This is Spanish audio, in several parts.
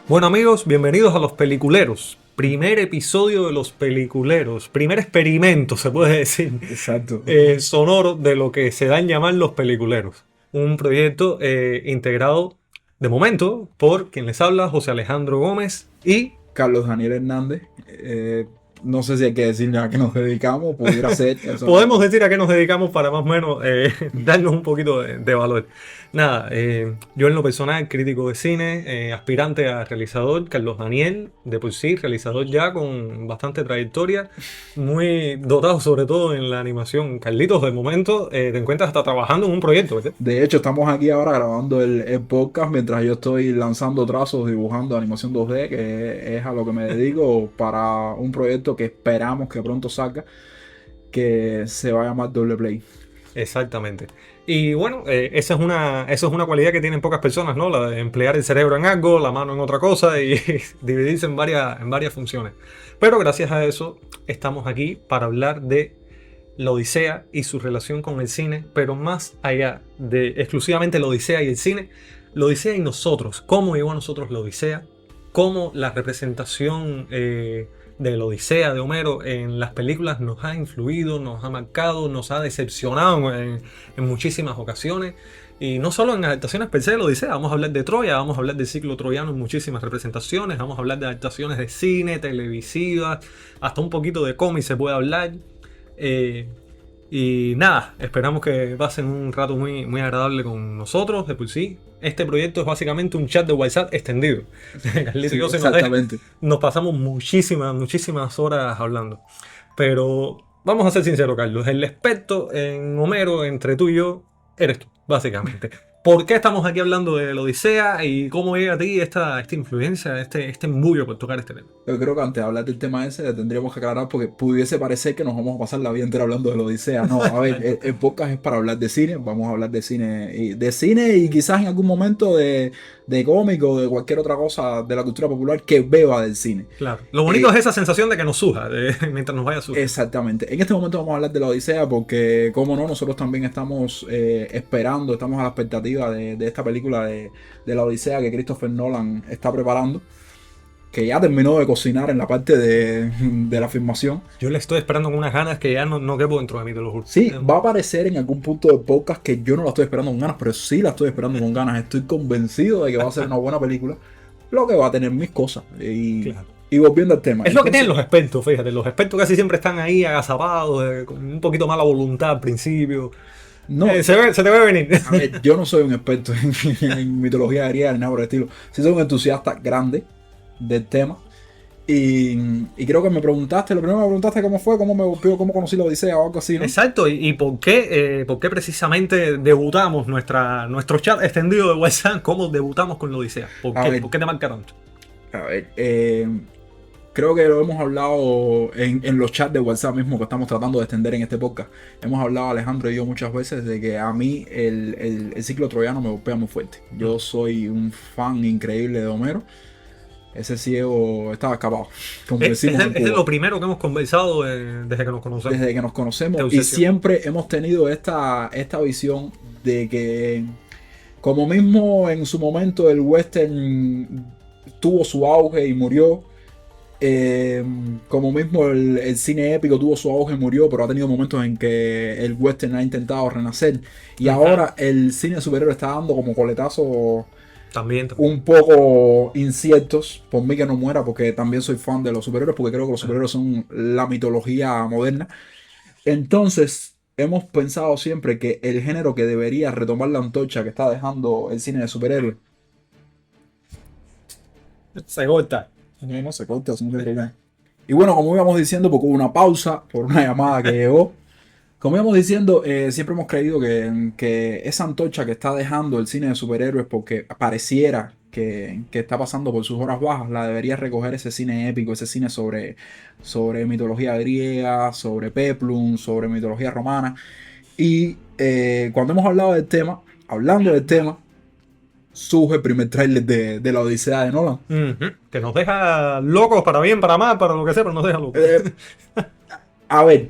Bueno amigos, bienvenidos a Los Peliculeros. Primer episodio de Los Peliculeros. Primer experimento, se puede decir, Exacto. sonoro de lo que se da en llamar Los Peliculeros. Un proyecto integrado, de momento, por quien les habla, José Alejandro Gómez y... Carlos Daniel Hernández. No sé si hay que decir a qué nos dedicamos, pudiera ser. Podemos decir a qué nos dedicamos para más o menos darnos un poquito de valor. Nada, yo en lo personal, crítico de cine, aspirante a realizador, Carlos Daniel, de por sí, realizador ya con bastante trayectoria, muy dotado sobre todo en la animación. Carlitos, de momento, te encuentras hasta trabajando en un proyecto, ¿verdad? De hecho, estamos aquí ahora grabando el podcast mientras yo estoy lanzando trazos, dibujando animación 2D, que es a lo que me dedico para un proyecto que esperamos que pronto salga, que se va a llamar Doble Play. Exactamente. Y bueno, esa es una cualidad que tienen pocas personas, ¿no? La de emplear el cerebro en algo, la mano en otra cosa y dividirse en varias funciones. Pero gracias a eso estamos aquí para hablar de la Odisea y su relación con el cine, pero más allá de exclusivamente la Odisea y el cine, la Odisea y nosotros, cómo llegó a nosotros la Odisea, cómo la representación de la Odisea de Homero en las películas nos ha influido, nos ha marcado, nos ha decepcionado en muchísimas ocasiones. Y no solo en adaptaciones per se de la Odisea, vamos a hablar de Troya, vamos a hablar del ciclo troyano en muchísimas representaciones, vamos a hablar de adaptaciones de cine, televisivas, hasta un poquito de cómic se puede hablar. Eh, y nada, esperamos que pasen un rato muy, muy agradable con nosotros. De por sí, este proyecto es básicamente un chat de WhatsApp extendido. Carlito y Sí, yo, si exactamente. nos pasamos muchísimas horas hablando. Pero vamos a ser sinceros, Carlos. El experto en Homero, entre tú y yo, eres tú, básicamente. ¿Por qué estamos aquí hablando de la Odisea y cómo llega a ti esta influencia, este embullo por tocar este tema? Yo creo que antes de hablar del tema ese tendríamos que aclarar porque pudiese parecer que nos vamos a pasar la vida entera hablando de la Odisea. No, a ver, el podcast es para hablar de cine, vamos a hablar de cine y quizás en algún momento de cómic o de cualquier otra cosa de la cultura popular que beba del cine. Claro. Lo bonito es Eh, esa sensación de que nos suja, mientras nos vaya sujando. Exactamente. En este momento vamos a hablar de la Odisea porque, como no, nosotros también estamos esperando, estamos a la expectativa de esta película de la Odisea que Christopher Nolan está preparando, que ya terminó de cocinar en la parte de la filmación. Yo le estoy esperando con unas ganas que ya no quepo dentro de mí, te lo juro. Sí, va a aparecer en algún punto del podcast que yo no la estoy esperando con ganas, pero sí la estoy esperando con ganas. Estoy convencido de que va a ser una buena película, lo que va a tener mis cosas. Claro. Y volviendo al tema, Es lo que tienen entonces, los expertos, fíjate. Los expertos casi siempre están ahí agazapados, con un poquito mala voluntad al principio. no, Se te ve venir. a ver, yo no soy un experto en mitología griega ni nada por el estilo. Sí soy un entusiasta grande del tema. Y creo que me preguntaste, lo primero que me preguntaste cómo fue, cómo me golpeó, cómo conocí la Odisea o algo así, ¿no? Exacto, y por qué precisamente debutamos nuestro chat extendido de WhatsApp? ¿Cómo debutamos con la Odisea? ¿Por A qué? ver, ¿Por qué te marca tanto? a ver, creo que lo hemos hablado en los chats de WhatsApp mismo que estamos tratando de extender en este podcast. Hemos hablado Alejandro y yo muchas veces de que a mí el ciclo troyano me golpea muy fuerte. Yo soy un fan increíble de Homero. Ese ciego estaba escapado, como decimos en Es de Cuba. lo primero que hemos conversado desde que nos conocemos. Desde que nos De conocemos y obsesión. siempre hemos tenido esta visión de que como mismo en su momento el western tuvo su auge y murió, como mismo el cine épico tuvo su auge y murió, pero ha tenido momentos en que el western ha intentado renacer y Ajá. ahora el cine superhéroe está dando como coletazos También. un poco inciertos. Por mí que no muera, porque también soy fan de los superhéroes, porque creo que los superhéroes son la mitología moderna. Entonces, hemos pensado siempre que el género que debería retomar la antorcha que está dejando el cine de superhéroes. Se corta. No se corta, no se problema. Y bueno, como íbamos diciendo, porque hubo una pausa por una llamada que llegó. Como íbamos diciendo, siempre hemos creído que esa antorcha que está dejando el cine de superhéroes, porque pareciera que está pasando por sus horas bajas, la debería recoger ese cine épico, ese cine sobre mitología griega, sobre peplum, sobre mitología romana. Y cuando hemos hablando del tema, surge el primer tráiler de la Odisea de Nolan. Ujú. Que nos deja locos para bien, para mal, para lo que sea, pero nos deja locos. Eh, a ver,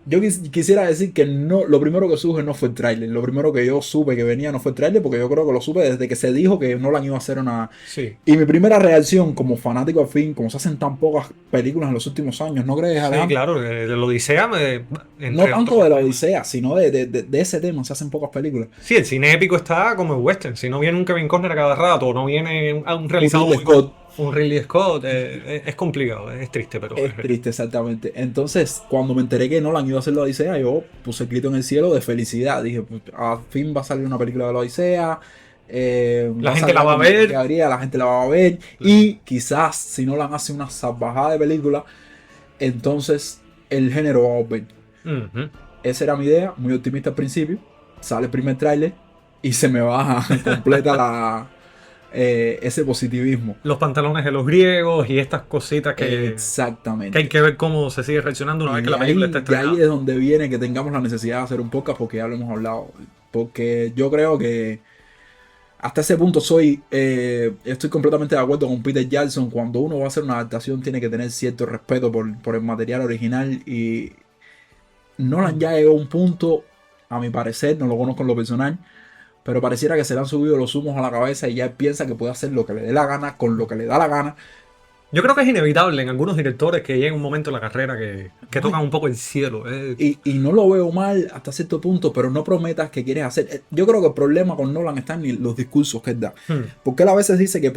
Yo quisiera decir que no, lo primero que supe no fue el tráiler. Lo primero que yo supe que venía no fue el tráiler, porque yo creo que lo supe desde que se dijo que Nolan iba a hacer una. Sí. Y mi primera reacción como fanático al fin, como se hacen tan pocas películas en los últimos años, ¿no crees, Sí, Alejandro? claro, de la Odisea, No entre tanto otros de la temas. Odisea, sino de ese tema, se hacen pocas películas. Sí, el cine épico está como el western. Si no viene un Kevin Costner a cada rato, no viene un Un realizador, Ridley Scott. un Ridley Scott, es complicado, es triste, pero Es triste, exactamente. Entonces, cuando me enteré que Nolan iba a hacer la Odisea, yo puse el grito en el cielo de felicidad. Dije, "Pues, al fin va a salir una película de la Odisea. la Va a gente salir la va a algo que ver. habría, la gente la va a ver. Y quizás, si Nolan hace una salvajada de película, entonces el género va a volver. Ujú. Esa era mi idea, muy optimista al principio. Sale el primer tráiler y se me baja completa ese positivismo. Los pantalones de los griegos y estas cositas que hay Exactamente. que ver cómo se sigue reaccionando una Y vez que la película está de ahí estrenada. es donde viene que tengamos la necesidad de hacer un podcast porque ya lo hemos hablado. Porque yo creo que hasta ese punto estoy completamente de acuerdo con Peter Jackson. Cuando uno va a hacer una adaptación tiene que tener cierto respeto por el material original. Y Nolan ya llegó a un punto, a mi parecer, no lo conozco en lo personal, pero pareciera que se le han subido los humos a la cabeza y ya él piensa que puede hacer lo que le dé la gana, con lo que le da la gana. Yo creo que es inevitable en algunos directores que llega un momento en la carrera que No, tocan un poco el cielo. y no lo veo mal hasta cierto punto, pero no prometas que quieres hacer. Yo creo que el problema con Nolan está en los discursos que él da. Hmm. Porque él a veces dice que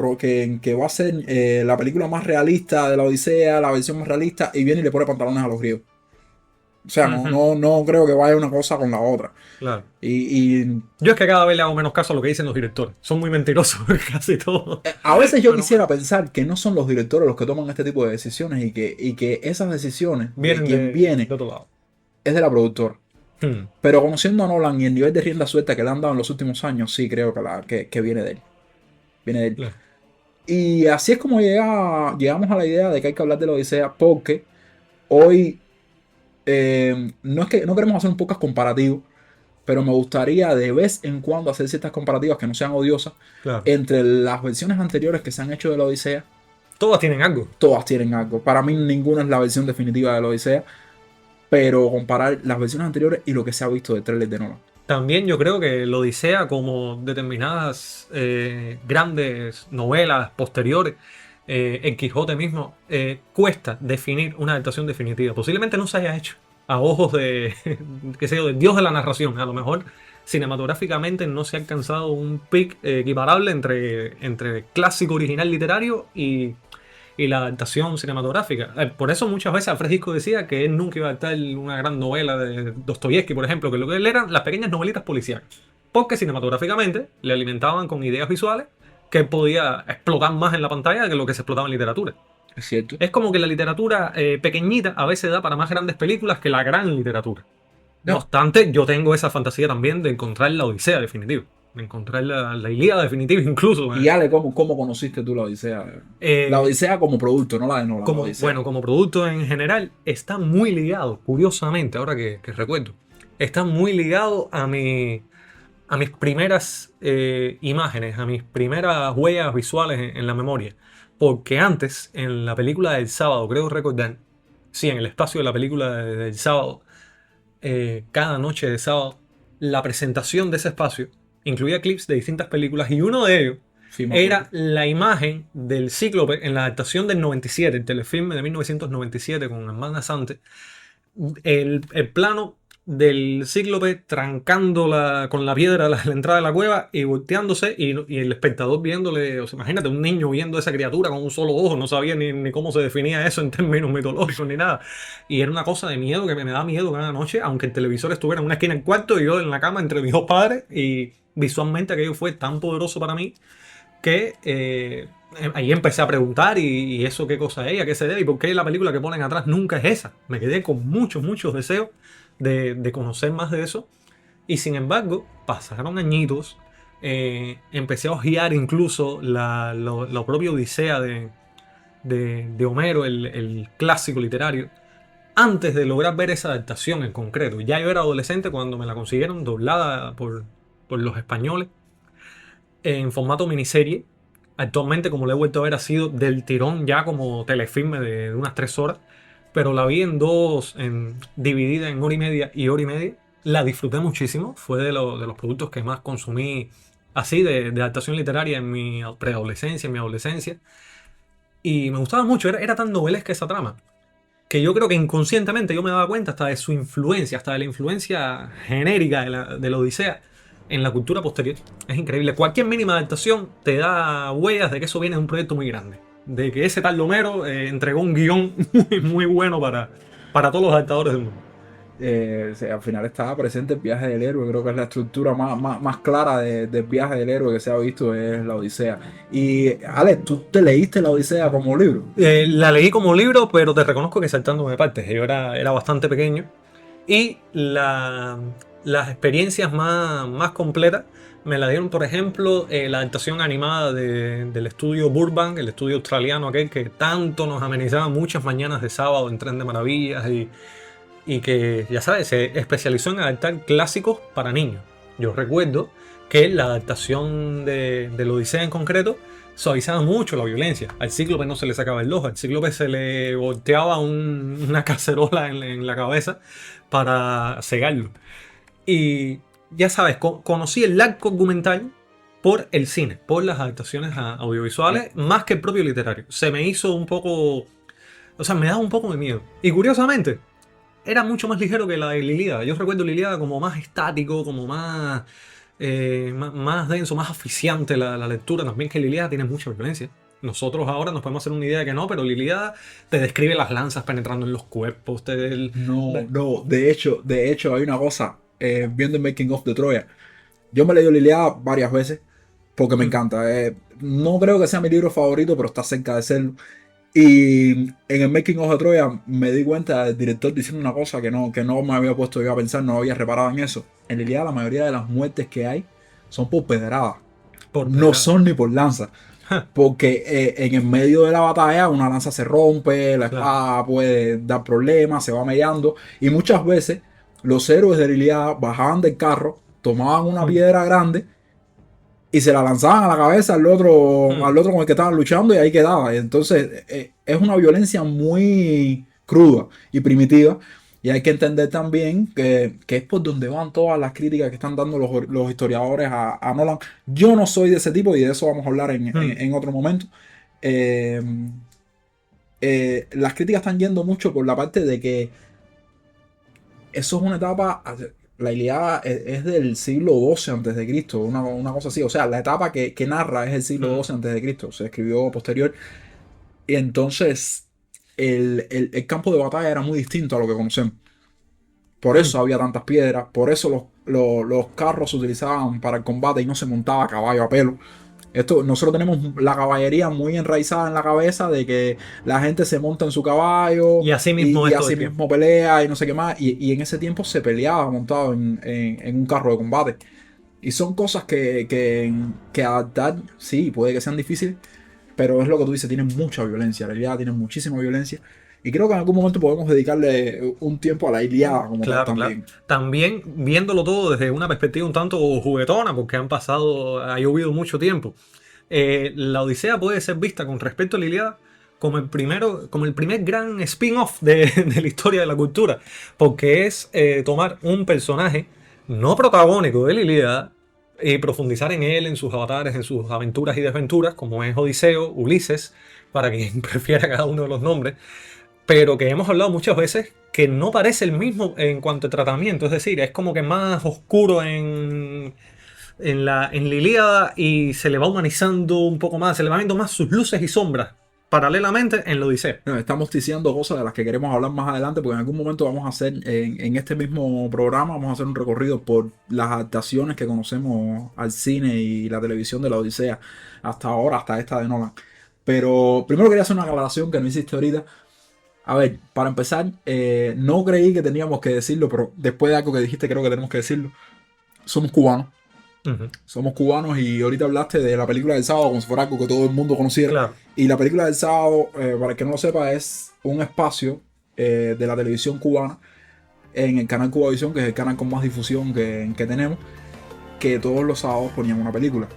va a ser la película más realista de la Odisea, la versión más realista, y viene y le pone pantalones a los griegos. O sea, Ujú. no creo que vaya una cosa con la otra. Claro. Y Yo es que cada vez le hago menos caso a lo que dicen los directores. Son muy mentirosos casi todos. a veces yo Pero quisiera bueno, pensar que no son los directores los que toman este tipo de decisiones y que esas decisiones de vienen quien viene de otro lado. es de la productora. Hmm. Pero conociendo a Nolan y el nivel de rienda suelta que le han dado en los últimos años, sí creo que viene de él. Viene de él. Claro. Y así es como llegamos a la idea de que hay que hablar de la Odisea, porque hoy no es que no queremos hacer un podcast comparativo, pero me gustaría de vez en cuando hacer ciertas comparativas que no sean odiosas Claro. entre las versiones anteriores que se han hecho de la Odisea. Todas tienen algo. Todas tienen algo. Para mí ninguna es la versión definitiva de la Odisea, pero comparar las versiones anteriores y lo que se ha visto de trailer de Nolan. También yo creo que la Odisea, como determinadas grandes novelas posteriores, el Quijote mismo, cuesta definir una adaptación definitiva. Posiblemente no se haya hecho a ojos de, qué sé yo, del dios de la narración. A lo mejor cinematográficamente no se ha alcanzado un pic equiparable entre clásico original literario y la adaptación cinematográfica. Por eso muchas veces Alfred Hitchcock decía que él nunca iba a adaptar una gran novela de Dostoyevsky, por ejemplo, que lo que él eran las pequeñas novelitas policíacas. Porque cinematográficamente le alimentaban con ideas visuales que él podía explotar más en la pantalla que lo que se explotaba en literatura. Es cierto. Es como que la literatura pequeñita a veces da para más grandes películas que la gran literatura. No No. obstante, yo tengo esa fantasía también de encontrar la Odisea definitiva. De encontrar la Ilíada definitiva incluso. Y Ale, ¿cómo conociste tú la Odisea? La Eh, Odisea como producto, no la de Nolan, la Como, Odisea. bueno, como producto en general, está muy ligado, curiosamente, ahora que recuerdo, está muy ligado a mis primeras imágenes, a mis primeras huellas visuales en la memoria. Porque antes, en la película del sábado, creo recordar, sí, en el espacio de la película del sábado, cada noche de sábado, la presentación de ese espacio incluía clips de distintas películas y uno de ellos Sí, me era acuerdo. la imagen del Cíclope en la adaptación del 97, el telefilme de 1997 con Amanda Sante. El plano del Cíclope trancando con la piedra la entrada de la cueva y volteándose y el espectador viéndole, o sea, imagínate un niño viendo a esa criatura con un solo ojo, no sabía ni cómo se definía eso en términos mitológicos ni nada. Y era una cosa de miedo que me da miedo cada noche, aunque el televisor estuviera en una esquina del cuarto y yo en la cama entre mis dos padres y visualmente aquello fue tan poderoso para mí que ahí empecé a preguntar y eso qué cosa es, a qué se debe y por qué la película que ponen atrás nunca es esa. Me quedé con muchos deseos de conocer más de eso y sin embargo pasaron añitos, empecé a hojear incluso la propia Odisea de Homero, el clásico literario, antes de lograr ver esa adaptación en concreto. Ya yo era adolescente cuando me la consiguieron doblada por los españoles en formato miniserie. Actualmente, como lo he vuelto a ver, ha sido del tirón ya como telefilme de unas 3 horas. pero la vi en dos, dividida en hora y media y hora y media. La disfruté muchísimo, fue de los productos que más consumí así de adaptación literaria en mi preadolescencia, en mi adolescencia. Y me gustaba mucho, era tan novelesca esa trama, que yo creo que inconscientemente yo me daba cuenta hasta de su influencia, hasta de la influencia genérica de la Odisea en la cultura posterior. Es increíble. Cualquier mínima adaptación te da huellas de que eso viene de un proyecto muy grande. De que ese tal Homero entregó un guión muy bueno para todos los adaptadores del mundo. Al final estaba presente el viaje del héroe, creo que es la estructura más clara del viaje del héroe que se ha visto, es la Odisea. Y Alex, ¿tú te leíste la Odisea como libro? La leí como libro, pero te reconozco que saltándome partes. Yo era bastante pequeño. Y las experiencias más completas me la dieron, por ejemplo, la adaptación animada del estudio Burbank, el estudio australiano aquel que tanto nos amenizaba muchas mañanas de sábado en Tren de Maravillas y que, ya sabes, se especializó en adaptar clásicos para niños. Yo recuerdo que la adaptación de la Odisea en concreto suavizaba mucho la violencia. Al Cíclope no se le sacaba el ojo, al Cíclope se le volteaba una cacerola en la cabeza para cegarlo. Y ya sabes, conocí el arco argumental por el cine, por las adaptaciones audiovisuales, más que el propio literario. Se me hizo un poco... O sea, me daba un poco de miedo. Y curiosamente, era mucho más ligero que la de Ilíada. Yo recuerdo Ilíada como más estático, como más denso, más asfixiante la lectura. También que Ilíada tiene mucha violencia. Nosotros ahora nos podemos hacer una idea de que no, pero Ilíada te describe las lanzas penetrando en los cuerpos. No, de hecho hay una cosa, viendo el Making of de Troya, yo me he leído la Ilíada varias veces porque me encanta. No creo que sea mi libro favorito, pero está cerca de serlo. Y en el Making of de Troya me di cuenta del director diciendo una cosa que no me había puesto yo a pensar, no había reparado en eso. En la Ilíada la mayoría de las muertes que hay son por pedradas, no son ni por lanza. Porque en el medio de la batalla una lanza se rompe, la espada puede dar problemas, se va mellando. Y muchas veces los héroes de la Ilíada bajaban del carro, tomaban una piedra grande y se la lanzaban a la cabeza al otro con el que estaban luchando y ahí quedaba. Y entonces es una violencia muy cruda y primitiva. Y hay que entender también que es por donde van todas las críticas que están dando los historiadores a Nolan. Yo no soy de ese tipo y de eso vamos a hablar en otro momento. Las críticas están yendo mucho por la parte de que eso es una etapa... La Ilíada es del siglo XII antes de Cristo, una cosa así. O sea, la etapa que narra es el siglo XII antes de Cristo. Se escribió posterior. Y entonces el campo de batalla era muy distinto a lo que conocemos. Por eso había tantas piedras, por eso los carros se utilizaban para el combate y no se montaba a caballo a pelo. Nosotros tenemos la caballería muy enraizada en la cabeza de que la gente se monta en su caballo y así mismo, así mismo pelea y no sé qué más. Y en ese tiempo se peleaba montado en un carro de combate. Y son cosas que adaptar, sí, puede que sean difíciles, pero es lo que tú dices, tienen mucha violencia. La Ilíada tiene muchísima violencia. Y creo que en algún momento podemos dedicarle un tiempo a la Ilíada como tal también. Claro. También viéndolo todo desde una perspectiva un tanto juguetona, porque ha llovido mucho tiempo. La Odisea puede ser vista con respecto a la Ilíada como el primer gran spin-off de la historia de la cultura. Porque es tomar un personaje no protagónico de la Ilíada y profundizar en él, en sus avatares, en sus aventuras y desventuras, como es Odiseo, Ulises, para quien prefiera cada uno de los nombres, pero que hemos hablado muchas veces que no parece el mismo en cuanto a tratamiento, es decir, es como que más oscuro en la Ilíada y se le va humanizando un poco más, se le va viendo más sus luces y sombras paralelamente en la Odisea. No, estamos diciendo cosas de las que queremos hablar más adelante, porque en algún momento vamos a hacer, en este mismo programa, vamos a hacer un recorrido por las adaptaciones que conocemos al cine y la televisión de la Odisea hasta ahora, hasta esta de Nolan. Pero primero quería hacer una aclaración que no hiciste ahorita. A ver, para empezar, no creí que teníamos que decirlo, pero después de algo que dijiste creo que tenemos que decirlo. Somos cubanos. Somos cubanos y ahorita hablaste de la película del sábado como si fuera algo que todo el mundo conociera. Claro. Y la película del sábado, para el que no lo sepa, es un espacio de la televisión cubana en el canal Cubavisión, que es el canal con más difusión que tenemos, que todos los sábados ponían una película.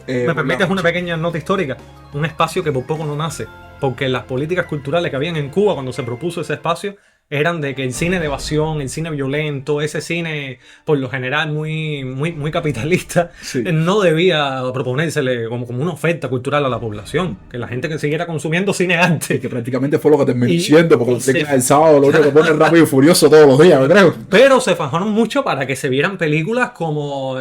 ¿Me permites una pequeña nota histórica? Un espacio que por poco no nace. porque las políticas culturales que habían en Cuba cuando se propuso ese espacio eran de que el cine de evasión, el cine violento, ese cine por lo general muy capitalista, Sí. no debía proponérsele como una oferta cultural a la población, que la gente que siguiera consumiendo cine antes. Que prácticamente fue lo que terminó Y- siendo, porque y se- el sábado lo único que pone es Rápido y Furioso todos los días, yo creo. Pero se fajaron mucho para que se vieran películas como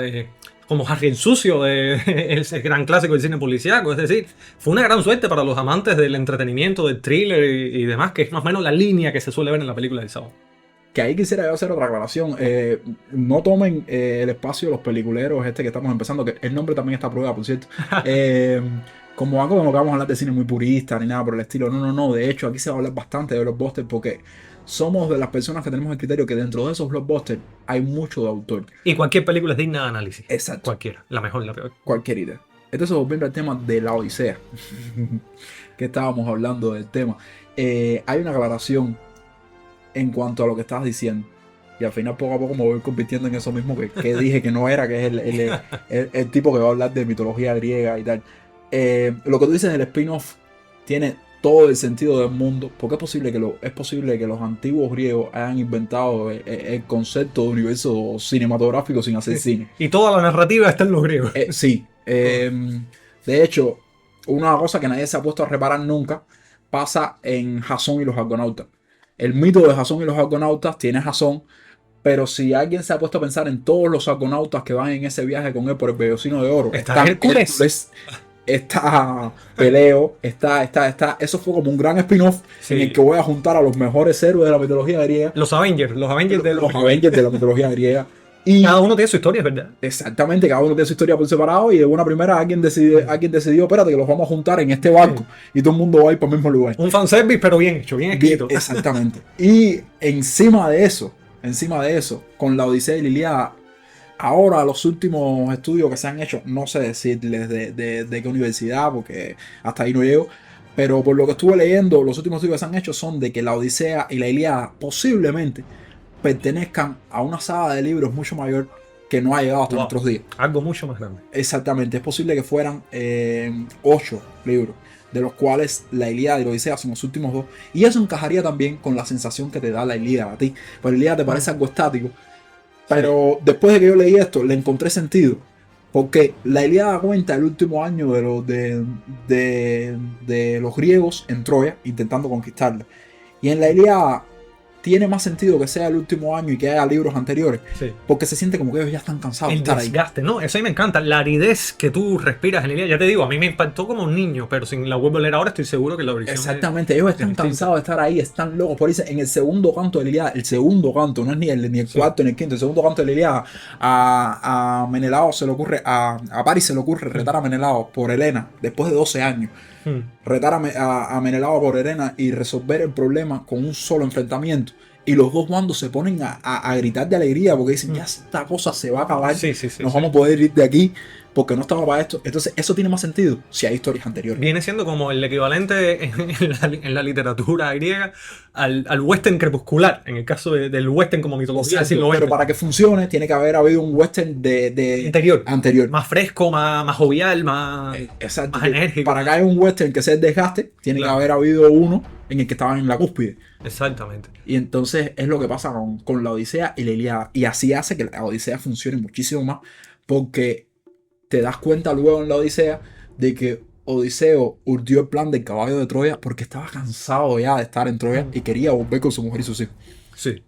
Harry el Sucio, ese gran clásico del cine policíaco. Es decir, fue una gran suerte para los amantes del entretenimiento, del thriller y demás, que es más o menos la línea que se suele ver en la película del sábado. Que ahí quisiera yo hacer otra aclaración. No tomen el espacio de los peliculeros que estamos empezando, que el nombre también está a prueba, por cierto. Como algo como que vamos a hablar de cine muy purista ni nada por el estilo. No. De hecho, aquí se va a hablar bastante de blockbusters porque somos de las personas que tenemos el criterio que dentro de esos blockbusters hay mucho de autor. Y cualquier película es digna de análisis. Exacto. Cualquiera. La mejor, la peor. Cualquier idea. Entonces, volviendo al tema de la Odisea, que estábamos hablando del tema, hay una aclaración en cuanto a lo que estabas diciendo. Y al final, poco a poco, me voy convirtiendo en eso mismo que dije que no era, que es el tipo que va a hablar de mitología griega y tal. Lo que tú dices del spin-off tiene todo el sentido del mundo, porque es posible que los antiguos griegos hayan inventado el concepto de universo cinematográfico sin hacer cine. Y toda la narrativa está en los griegos. Sí. De hecho, una cosa que nadie se ha puesto a reparar nunca pasa en Jasón y los Argonautas. El mito de Jasón y los Argonautas tiene Jasón, pero si alguien se ha puesto a pensar en todos los argonautas que van en ese viaje con él por el Vellocino de Oro, Está Hércules. está Peleo, está. Eso fue como un gran spin-off Sí. en el que voy a juntar a los mejores héroes de la mitología griega, Los Avengers de los Avengers de la mitología griega. Y Cada uno tiene su historia, es verdad. exactamente, cada uno tiene su historia por separado y de una primera alguien decidió, espérate, que los vamos a juntar en este barco y todo el mundo va a ir para el mismo lugar. Un fanservice, pero bien hecho, bien escrito. Exactamente. Y encima de eso, con la Odisea y la Ilíada, ahora los últimos estudios que se han hecho, no sé decirles de qué universidad, porque hasta ahí no llego, pero por lo que estuve leyendo, los últimos estudios que se han hecho son de que la Odisea y la Ilíada posiblemente pertenezcan a una saga de libros mucho mayor que no ha llegado hasta Wow. nuestros días. Algo mucho más grande. Exactamente, es posible que fueran 8 libros, de los cuales la Ilíada y la Odisea son los últimos 2. Y eso encajaría también con la sensación que te da la Ilíada a ti. Pero la Ilíada te parece algo estático. Pero después de que yo leí esto, le encontré sentido. Porque la Ilíada cuenta el último año de los griegos en Troya, intentando conquistarla. Y en la Ilíada tiene más sentido que sea el último año y que haya libros anteriores. Sí. Porque se siente como que ellos ya están cansados de El estar ahí. desgaste, no, eso a mí me encanta. La aridez que tú respiras en el día. Ya te digo, a mí me impactó como un niño, pero si la vuelvo a leer ahora estoy seguro que la versión Exactamente, ellos están distinta. cansados de estar ahí, están locos. Por eso, en el segundo canto de la Ilíada, el segundo canto, no es ni el cuarto ni el quinto, el segundo canto de la Ilíada, a Menelao se le ocurre, a Paris se le ocurre retar a Menelao por Helena, después de 12 años. Retar a Menelao por Helena y resolver el problema con un solo enfrentamiento. Y los dos bandos se ponen a gritar de alegría porque dicen, ya esta cosa se va a acabar, Sí, nos vamos a poder ir de aquí porque no estamos para esto. Entonces eso tiene más sentido si hay historias anteriores. Viene siendo como el equivalente en la literatura griega al western crepuscular, en el caso del western como mitología. Exacto, decirlo pero western. para que funcione tiene que haber habido un western Interior. anterior. Más fresco, más jovial, más Exacto. más enérgico. Para que haya un western que sea el desgaste, tiene Claro. que haber habido uno en el que estaban en la cúspide. Exactamente. Y entonces es lo que pasa con la Odisea y la Ilíada. Y así hace que la Odisea funcione muchísimo más, porque te das cuenta luego en la Odisea de que Odiseo urdió el plan del caballo de Troya porque estaba cansado ya de estar en Troya y quería volver con su mujer y sus hijos. Sí.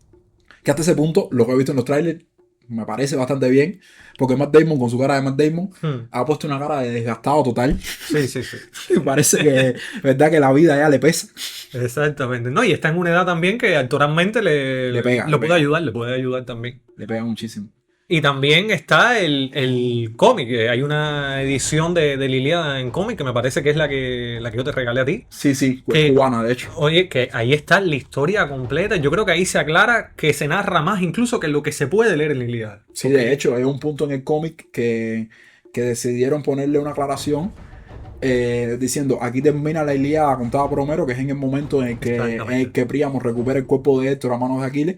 Que hasta ese punto, lo que he visto en los trailers, me parece bastante bien, porque Matt Damon, con su cara de Matt Damon, ha puesto una cara de desgastado total. Sí, sí, sí. Me parece que, verdad, que la vida ya le pesa. Exactamente. No, y está en una edad también que actoralmente Le pega, lo le puede pega. ayudar, le puede ayudar también. Le pega muchísimo. Y también está el cómic. Hay una edición de Ilíada en cómic que me parece que es la que yo te regalé a ti. Sí, sí, Que- cubana, de hecho. Oye, que ahí está la historia completa. Yo creo que ahí se aclara que se narra más incluso que lo que se puede leer en la Ilíada. Sí, de hecho, hay un punto en el cómic que decidieron ponerle una aclaración diciendo, aquí termina la Ilíada contada por Homero, que es en el momento en el que Príamo recupera el cuerpo de Héctor a manos de Aquiles,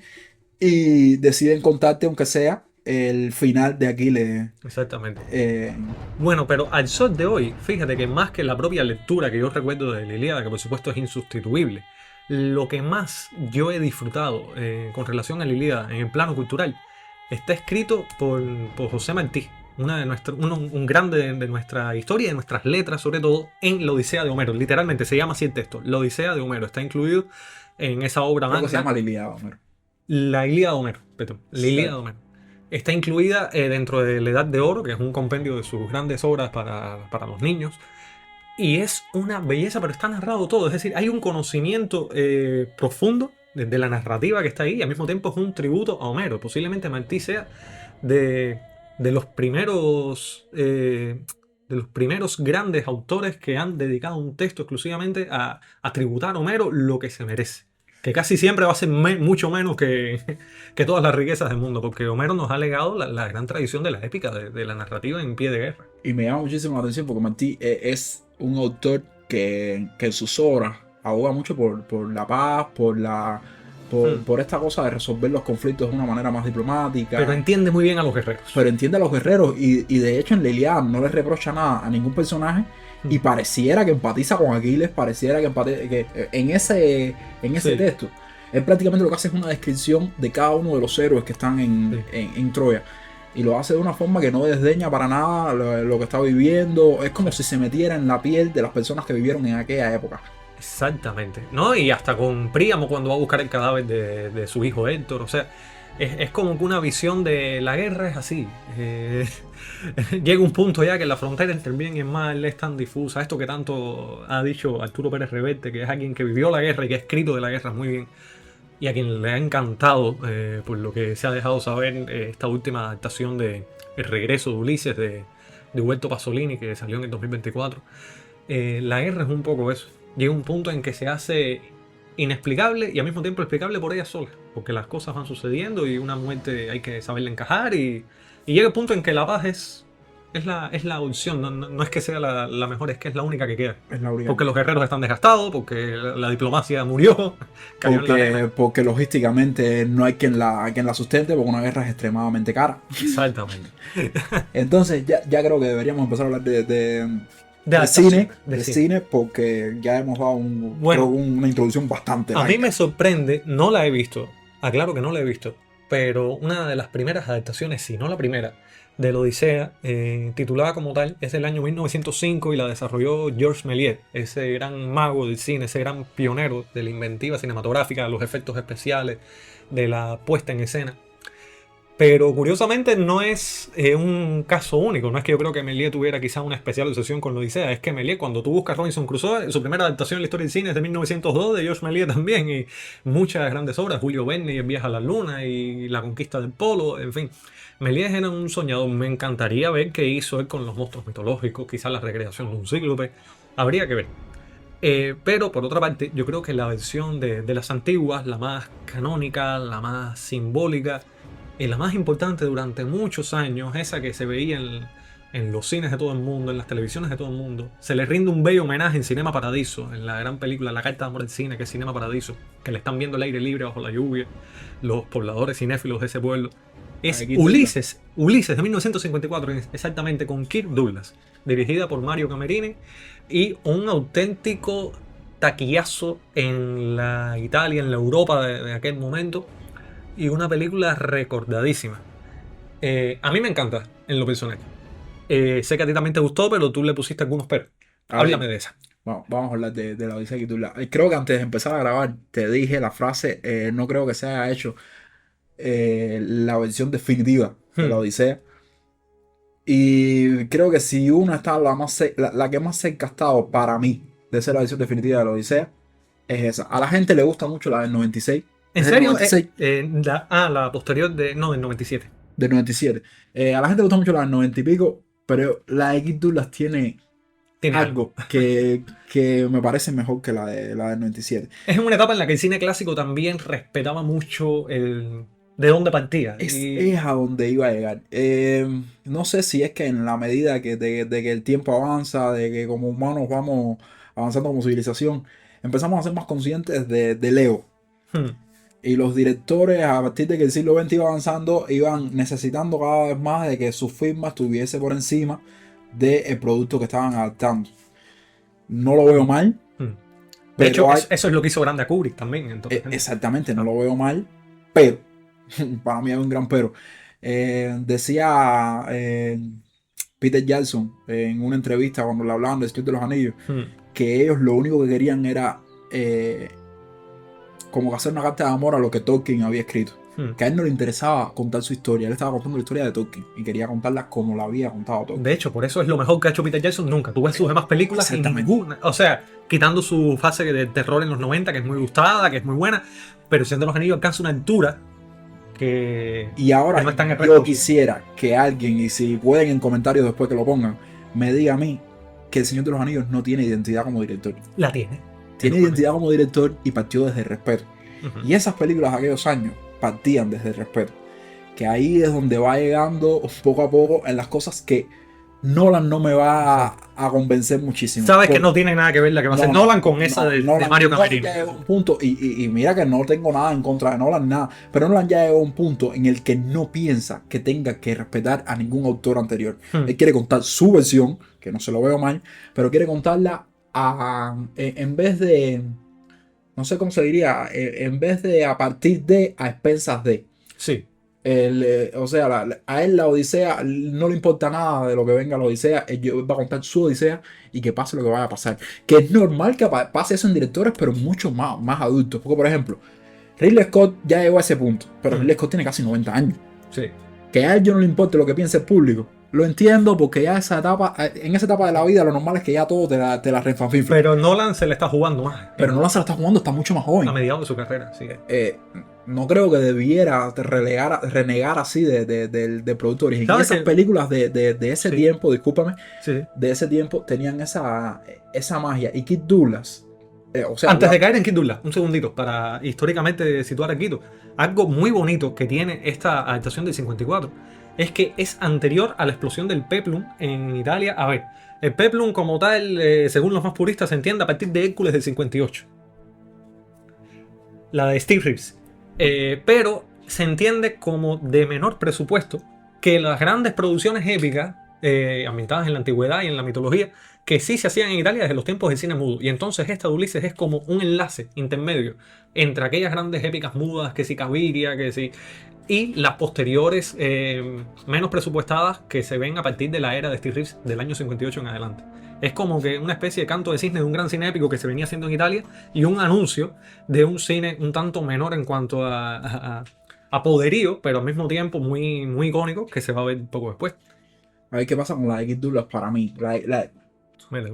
y deciden contarte, aunque sea, el final de Aquiles. Exactamente. eh, Bueno, pero al sol de hoy, fíjate que más que la propia lectura que yo recuerdo de la Ilíada, que por supuesto es insustituible, lo que más yo he disfrutado con relación a la Ilíada en el plano cultural está escrito por José Martí, un grande de nuestra historia y de nuestras letras, sobre todo en la Odisea de Homero. Literalmente se llama así el texto, la Odisea de Homero. Está incluido en esa obra Creo que se magna, llama Liliada, Homero. la Ilíada de Homero, perdón, la Sí. Ilíada de Homero. Está incluida dentro de la Edad de Oro, que es un compendio de sus grandes obras para los niños. Y es una belleza, pero está narrado todo. Es decir, hay un conocimiento profundo de la narrativa que está ahí y al mismo tiempo es un tributo a Homero. Posiblemente Martí sea de, de los primeros grandes autores que han dedicado un texto exclusivamente a tributar a Homero lo que se merece. Que casi siempre va a ser mucho menos que todas las riquezas del mundo, porque Homero nos ha legado la gran tradición de la épica, de la narrativa en pie de guerra. Y me llama muchísimo la atención porque Martí es un autor que en sus obras aboga mucho por la paz, por esta cosa de resolver los conflictos de una manera más diplomática. Pero entiende muy bien a los guerreros. Pero entiende a los guerreros y de hecho en la Ilíada no le reprocha nada a ningún personaje y pareciera que empatiza con Aquiles, pareciera que en ese Sí. texto él prácticamente lo que hace es una descripción de cada uno de los héroes que están en Troya y lo hace de una forma que no desdeña para nada lo que está viviendo, es como si se metiera en la piel de las personas que vivieron en aquella época. Exactamente, ¿no? Y hasta con Príamo cuando va a buscar el cadáver de su hijo Héctor, o sea, es como que una visión de la guerra es así. Llega un punto ya que la frontera entre el bien y el mal es tan difusa, esto que tanto ha dicho Arturo Pérez Reverte, que es alguien que vivió la guerra y que ha escrito de la guerra muy bien, y a quien le ha encantado, por lo que se ha dejado saber, esta última adaptación de El regreso de Ulises de Huberto Pasolini, que salió en el 2024. La guerra es un poco eso. Llega un punto en que se hace inexplicable y al mismo tiempo explicable por ella sola, porque las cosas van sucediendo y una muerte hay que saberla encajar y llega el punto en que la paz es la opción, no es que sea la mejor, es que es la única que queda. Es la única. Porque los guerreros están desgastados, porque la diplomacia murió, cayó en la arena. Porque logísticamente no hay quien la sustente, porque una guerra es extremadamente cara. Exactamente. Entonces ya creo que deberíamos empezar a hablar de adaptación, cine, porque ya hemos dado Bueno, una introducción bastante A mí larga. me sorprende, no la he visto, aclaro que no la he visto, pero una de las primeras adaptaciones, si no la primera, de la Odisea, titulada como tal, es del año 1905 y la desarrolló Georges Méliès, ese gran mago del cine, ese gran pionero de la inventiva cinematográfica, de los efectos especiales, de la puesta en escena. Pero curiosamente no es un caso único, no es que yo creo que Méliès tuviera quizá una especial obsesión con la Odisea, es que Méliès, cuando tú buscas Robinson Crusoe, su primera adaptación en la historia del cine es de 1902, de Georges Méliès también, y muchas grandes obras, Julio Verne, El viaje a la luna y La conquista del polo, en fin. Méliès era un soñador, me encantaría ver qué hizo él con los monstruos mitológicos, quizá la recreación de un cíclope, habría que ver. Pero por otra parte, yo creo que la versión de las antiguas, la más canónica, la más simbólica, y la más importante durante muchos años, esa que se veía en los cines de todo el mundo, en las televisiones de todo el mundo, se le rinde un bello homenaje en Cinema Paradiso, en la gran película La Carta de Amor del Cine, que es Cinema Paradiso, que le están viendo el aire libre bajo la lluvia, los pobladores cinéfilos de ese pueblo. Es Ulises de 1954, exactamente, con Kirk Douglas, dirigida por Mario Camerini, y un auténtico taquillazo en la Italia, en la Europa de aquel momento, y una película recordadísima. A mí me encanta, en lo personal. Sé que a ti también te gustó, pero tú le pusiste algunos peros. Háblame de esa. Vamos a hablar de la Odisea Quitula. Creo que antes de empezar a grabar te dije la frase, no creo que se haya hecho la versión definitiva de la Odisea. Y creo que si una está la que más cerca ha estado para mí de ser la versión definitiva de la Odisea, es esa. A la gente le gusta mucho la del 96. ¿En ¿Es del serio? 96? La posterior no, del 97. Del 97. A la gente le gusta mucho la del 90 y pico, pero la de Kid Douglas tiene algo que me parece mejor que la del 97. Es una etapa en la que el cine clásico también respetaba mucho de dónde partía. Es a donde iba a llegar. No sé si es que en la medida de que el tiempo avanza, de que como humanos vamos avanzando como civilización, empezamos a ser más conscientes del ego. Y los directores, a partir de que el siglo XX iba avanzando, iban necesitando cada vez más de que su firma estuviese por encima del producto que estaban adaptando. No lo veo mal. De hecho, eso es lo que hizo grande a Kubrick también. Entonces, exactamente, no lo veo mal, pero, para mí hay un gran pero. Decía Peter Jackson en una entrevista cuando le hablaban de Señor de los Anillos, que ellos lo único que querían era como que hacer una carta de amor a lo que Tolkien había escrito. Que a él no le interesaba contar su historia, él estaba contando la historia de Tolkien y quería contarla como la había contado Tolkien. De hecho, por eso es lo mejor que ha hecho Peter Jackson nunca. Tú ves sus demás películas y ninguna, o sea, quitando su fase de terror en los 90, que es muy gustada, que es muy buena, pero El Señor de los Anillos alcanza una altura que... Y ahora que no es tan yo quisiera que alguien, y si pueden en comentarios después que lo pongan, me diga a mí que El Señor de los Anillos no tiene identidad como director. La tiene. Tiene identidad como director y partió desde el respeto. Y esas películas de aquellos años partían desde el respeto. Que ahí es donde va llegando poco a poco en las cosas que Nolan no me va a convencer muchísimo. Sabes que no tiene nada que ver la que va a hacer Nolan con esa de Mario Camerino. Ya llegó un punto, y mira que no tengo nada en contra de Nolan, nada. Pero Nolan ya llegó a un punto en el que no piensa que tenga que respetar a ningún autor anterior. Él quiere contar su versión, que no se lo veo mal, pero quiere contarla en vez de... No sé cómo se diría, en vez de a partir de, a expensas de. Sí. O sea, a él la Odisea no le importa nada de lo que venga la Odisea. Él va a contar su Odisea y que pase lo que vaya a pasar. Que es normal que pase eso en directores, pero mucho más adultos. Porque, por ejemplo, Ridley Scott ya llegó a ese punto, pero Ridley Scott tiene casi 90 años. Sí. Que a él yo no le importe lo que piense el público. Lo entiendo porque ya en esa etapa de la vida lo normal es que ya todo te la refanfinfla. Pero Nolan se le está jugando más. Pero Nolan se la está jugando, está mucho más joven. A mediados de su carrera, sí. No creo que debiera renegar así del producto original. Esas películas de ese tiempo, discúlpame, de ese tiempo tenían esa magia. Y Kirk Douglas... Antes de caer en Kirk Douglas, un segundito, para históricamente situar a Quito. Algo muy bonito que tiene esta adaptación del 54 es que es anterior a la explosión del Peplum en Italia. A ver, el Peplum como tal, según los más puristas, se entiende a partir de Hércules del 58. La de Steve Reeves. Pero se entiende como de menor presupuesto que las grandes producciones épicas ambientadas en la antigüedad y en la mitología, que sí se hacían en Italia desde los tiempos del cine mudo. Y entonces esta de Ulises es como un enlace intermedio entre aquellas grandes épicas mudas, que si Caviria, que si... y las posteriores menos presupuestadas que se ven a partir de la era de Steve Reeves del año 58 en adelante. Es como que una especie de canto de cisne de un gran cine épico que se venía haciendo en Italia y un anuncio de un cine un tanto menor en cuanto a poderío, pero al mismo tiempo muy, muy icónico, que se va a ver poco después. A ver qué pasa con la de Kirk Douglas para mí. Mete.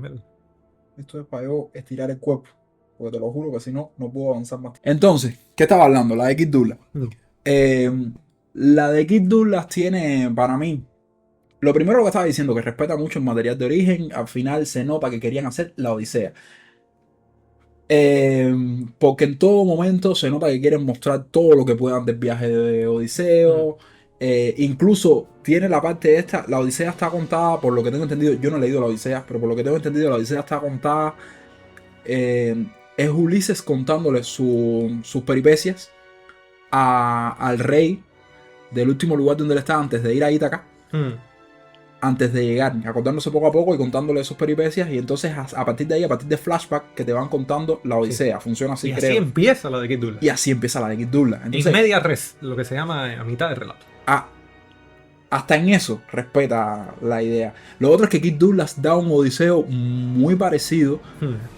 Esto es para yo estirar el cuerpo, porque te lo juro que si no, no puedo avanzar más. Entonces, ¿qué estaba hablando? La de Kirk Douglas. La de Kirk Douglas tiene, para mí, lo primero que estaba diciendo, que respeta mucho el material de origen. Al final se nota que querían hacer la Odisea. Porque en todo momento se nota que quieren mostrar todo lo que puedan del viaje de Odiseo. Incluso tiene la parte esta, la Odisea está contada, por lo que tengo entendido, yo no he leído la Odisea, pero por lo que tengo entendido, la Odisea está contada, es Ulises contándole sus peripecias al rey del último lugar donde él está antes de ir a Ítaca, antes de llegar, acordándose poco a poco y contándole sus peripecias, y entonces a partir de ahí, a partir de flashback, que te van contando la Odisea. Funciona así, creo. Y así empieza la de Kirk Douglas. Y así empieza la de Kirk Douglas. Entonces, en media res, lo que se llama a mitad de relato. Hasta en eso respeta la idea. Lo otro es que Kirk Douglas da un Odiseo muy parecido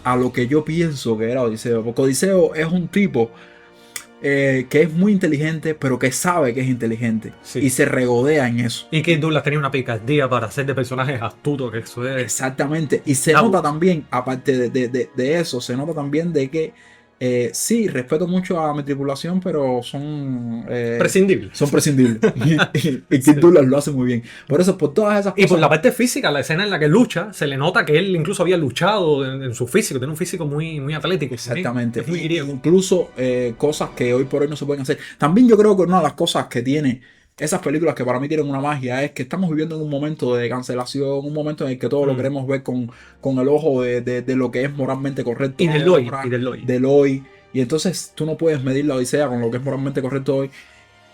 a lo que yo pienso que era Odiseo. Porque Odiseo es un tipo que es muy inteligente, pero que sabe que es inteligente. Sí. Y se regodea en eso. Y Kirk Douglas tenía una picardía para hacer de personajes astutos, que eso es... Exactamente. Y se nota también, aparte de eso, se nota también de que sí, respeto mucho a mi tripulación, pero son... prescindibles. Son prescindibles. y Kirk Douglas lo hace muy bien. Por eso, por todas esas cosas... Y por la parte física, la escena en la que lucha, se le nota que él incluso había luchado en su físico. Tiene un físico muy, muy atlético. Exactamente. Es muy griego. Incluso cosas que hoy por hoy no se pueden hacer. También yo creo que una de las cosas que tiene esas películas que para mí tienen una magia es que estamos viviendo en un momento de cancelación, un momento en el que todo lo queremos ver con el ojo de lo que es moralmente correcto. Y del hoy. Del hoy. Y entonces tú no puedes medir la Odisea con lo que es moralmente correcto hoy.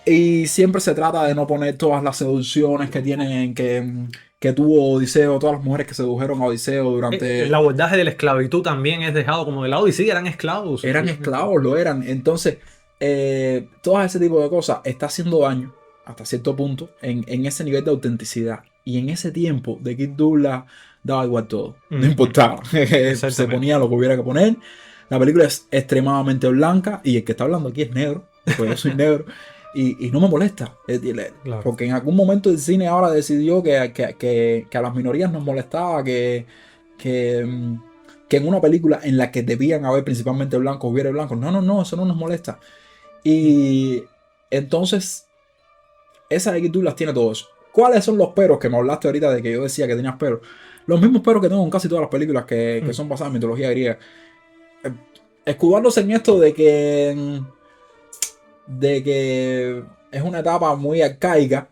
Y siempre se trata de no poner todas las seducciones que tienen, que tuvo Odiseo, todas las mujeres que sedujeron a Odiseo El durante... abordaje de la esclavitud también es dejado como de lado y sí, eran esclavos. Eran esclavos, lo eran. Entonces, todo ese tipo de cosas está haciendo daño hasta cierto punto en ese nivel de autenticidad. Y en ese tiempo de Kirk Douglas daba igual todo. No importaba. Se ponía lo que hubiera que poner. La película es extremadamente blanca y el que está hablando aquí es negro, pues yo soy negro. Y no me molesta. Claro. Porque en algún momento el cine ahora decidió que a las minorías nos molestaba que, que en una película en la que debían haber principalmente blancos hubiera blancos. No, no, no, eso no nos molesta. Y entonces, esa de Douglas tiene todo eso. ¿Cuáles son los peros que me hablaste ahorita de que yo decía que tenías peros? Los mismos peros que tengo en casi todas las películas que son basadas en mitología griega. Escudándose en esto de que es una etapa muy arcaica,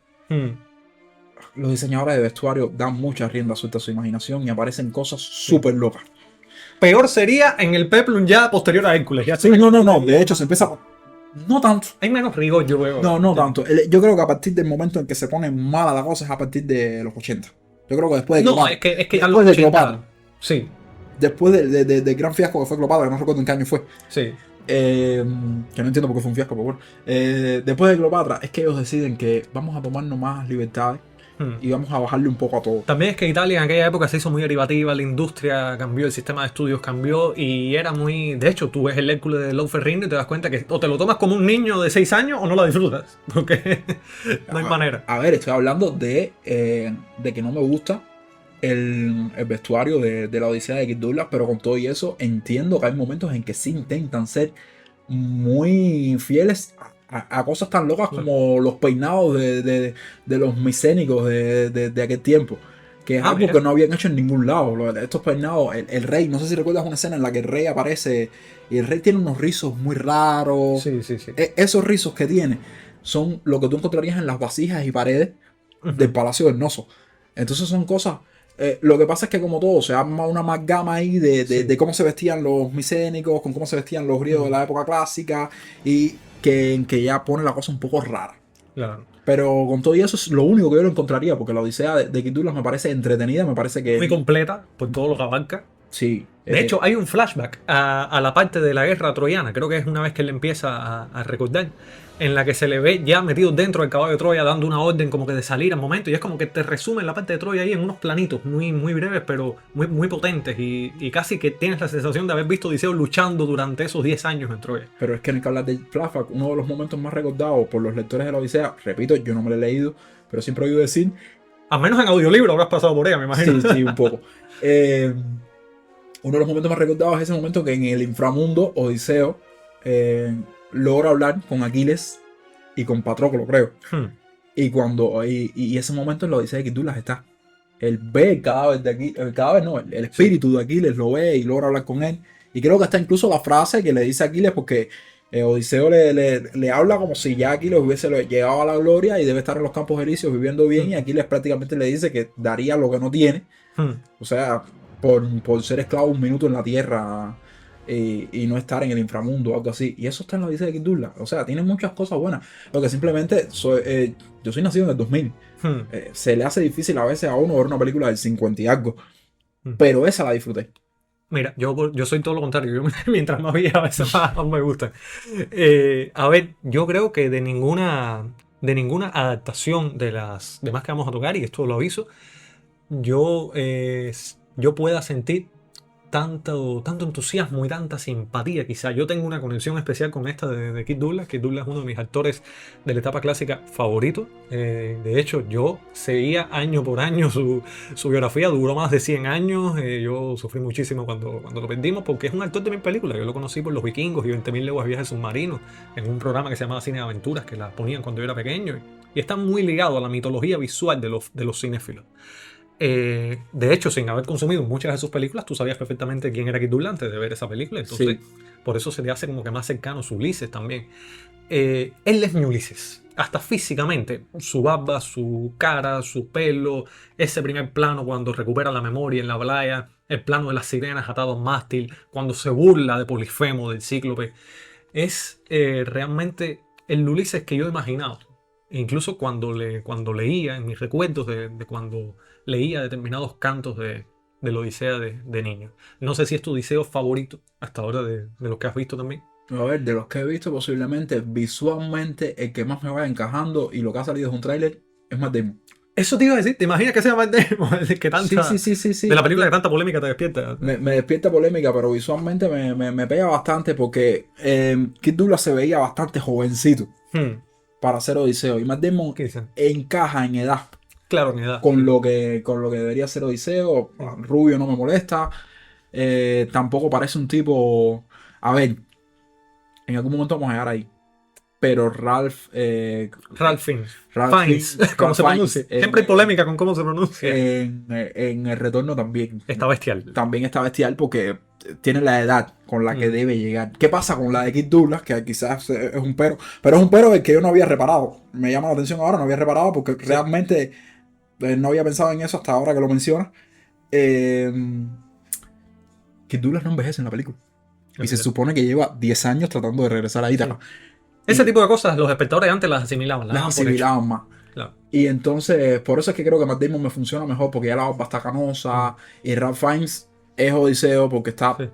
los diseñadores de vestuario dan mucha rienda suelta a su imaginación y aparecen cosas súper locas. Peor sería en el Peplum ya posterior a Hércules. Ya sí, no. De hecho, se empieza... No tanto. Hay menos rigor, yo veo. No tanto. Yo creo que a partir del momento en que se pone mala la cosa es a partir de los 80. Yo creo que después de Cleopatra. No, es que ya después de Cleopatra. Sí. Después del gran fiasco que fue Cleopatra, que no recuerdo en qué año fue. Sí. Que no entiendo por qué fue un fiasco, pero bueno. Después de Cleopatra, es que ellos deciden que vamos a tomarnos más libertades y vamos a bajarle un poco a todo. También es que Italia en aquella época se hizo muy derivativa, la industria cambió, el sistema de estudios cambió y era muy... De hecho, tú ves el Hércules de Lou Ferrigno y te das cuenta que o te lo tomas como un niño de 6 años o no lo disfrutas, porque no hay manera. A ver, estoy hablando de que no me gusta el vestuario de la Odisea de Kirk Douglas, pero con todo y eso entiendo que hay momentos en que sí intentan ser muy fieles a cosas tan locas como los peinados de los micénicos de aquel tiempo, que es algo que no habían hecho en ningún lado. Estos peinados, el rey, no sé si recuerdas una escena en la que el rey aparece y el rey tiene unos rizos muy raros. Sí. Esos rizos que tiene son lo que tú encontrarías en las vasijas y paredes del Palacio del Noso. Entonces son cosas... lo que pasa es que como todo se arma una amalgama ahí de cómo se vestían los micénicos, con cómo se vestían los griegos de la época clásica y que ya pone la cosa un poco rara. Claro. Pero con todo y eso es lo único que yo lo encontraría, porque la Odisea de Kirk Douglas me parece entretenida, me parece que... Muy completa, por todo lo que abarca. Sí. De hecho, hay un flashback a la parte de la guerra troyana, creo que es una vez que él empieza a recordar, en la que se le ve ya metido dentro del caballo de Troya dando una orden como que de salir al momento y es como que te resumen la parte de Troya ahí en unos planitos muy, muy breves pero muy, muy potentes y casi que tienes la sensación de haber visto a Odiseo luchando durante esos 10 años en Troya. Pero es que en el que hablas del flashback, uno de los momentos más recordados por los lectores de la Odisea, repito, yo no me lo he leído, pero siempre he oído decir... Al menos en audiolibro habrás pasado por ella, me imagino. Sí, un poco. Uno de los momentos más recordados es ese momento que en el inframundo Odiseo logra hablar con Aquiles y con Patroclo, creo. Y ese momento en la Odisea de Kirk Douglas está. Él ve el cadáver de Aquiles, el cadáver no, el espíritu de Aquiles lo ve y logra hablar con él. Y creo que está incluso la frase que le dice a Aquiles porque Odiseo le habla como si ya Aquiles hubiese llegado a la gloria y debe estar en los campos elíseos viviendo bien y Aquiles prácticamente le dice que daría lo que no tiene. O sea, por ser esclavo un minuto en la tierra y no estar en el inframundo o algo así. Y eso está en la Odisea de Kirk Douglas. O sea, tiene muchas cosas buenas. Porque simplemente yo soy nacido en el 2000. Se le hace difícil a veces a uno ver una película del 50 y algo. Pero esa la disfruté. Mira, yo soy todo lo contrario. Yo, mientras más vieja, a veces más me gusta. A ver, yo creo que de ninguna adaptación de las demás que vamos a tocar, y esto lo aviso, yo pueda sentir tanto entusiasmo y tanta simpatía. Quizá yo tengo una conexión especial con esta de Kirk Douglas. Kirk Douglas es uno de mis actores de la etapa clásica favorito. De hecho, yo seguía año por año su biografía. Duró más de 100 años. Yo sufrí muchísimo cuando lo perdimos porque es un actor de mi película. Yo lo conocí por Los Vikingos y 20.000 leguas viaje submarino en un programa que se llamaba Cine de Aventuras que la ponían cuando yo era pequeño y está muy ligado a la mitología visual de los cinéfilos. De hecho, sin haber consumido muchas de sus películas, tú sabías perfectamente quién era Kirk Douglas antes de ver esa película. Entonces, Sí. por eso se te hace como que más cercano su Ulises también. Él es mi Ulises. Hasta físicamente, su barba, su cara, su pelo, ese primer plano cuando recupera la memoria en la playa, el plano de las sirenas atado a un mástil, cuando se burla de Polifemo, del Cíclope, es realmente el Ulises que yo he imaginado. E incluso cuando leía, en mis recuerdos de cuando leía determinados cantos de la Odisea de niño. No sé si es tu Odiseo favorito hasta ahora de los que has visto también. A ver, de los que he visto, posiblemente visualmente el que más me vaya encajando y lo que ha salido es un tráiler es Matt Damon. Eso te iba a decir, ¿te imaginas que sea Matt Damon el que Sí, sí, tanta, sí, sí, de la sí. película que tanta polémica te despierta? Me despierta polémica, pero visualmente me pega bastante porque Kirk Douglas se veía bastante jovencito Hmm, para hacer Odiseo. Y Matt Damon ¿Qué dicen? encaja en edad Claro, en edad. con lo que debería ser Odiseo. Hmm. Rubio no me molesta. Tampoco parece un tipo. A ver, en algún momento vamos a llegar ahí. Pero Ralph Fiennes. Ralph Fiennes, como Ralph se Fiennes pronuncia. Siempre hay polémica con cómo se pronuncia. en el retorno también. Está bestial. También está bestial porque tiene la edad con la que Mm. debe llegar. ¿Qué pasa con la de Kirk Douglas? Que quizás es un pero es un pero del que yo no había reparado. Me llama la atención ahora, no había reparado porque realmente no había pensado en eso hasta ahora que lo mencionas. Eh, Kirk Douglas no envejece en la película. Y se supone que lleva 10 años tratando de regresar a Ítaca. Ese Y tipo de cosas los espectadores antes las asimilaban, las las daban por hecho. asimilaban más. Claro. Y entonces, por eso es que creo que Matt Damon me funciona mejor, porque ya la barba está canosa. Y Ralph Fiennes es Odiseo porque Sí.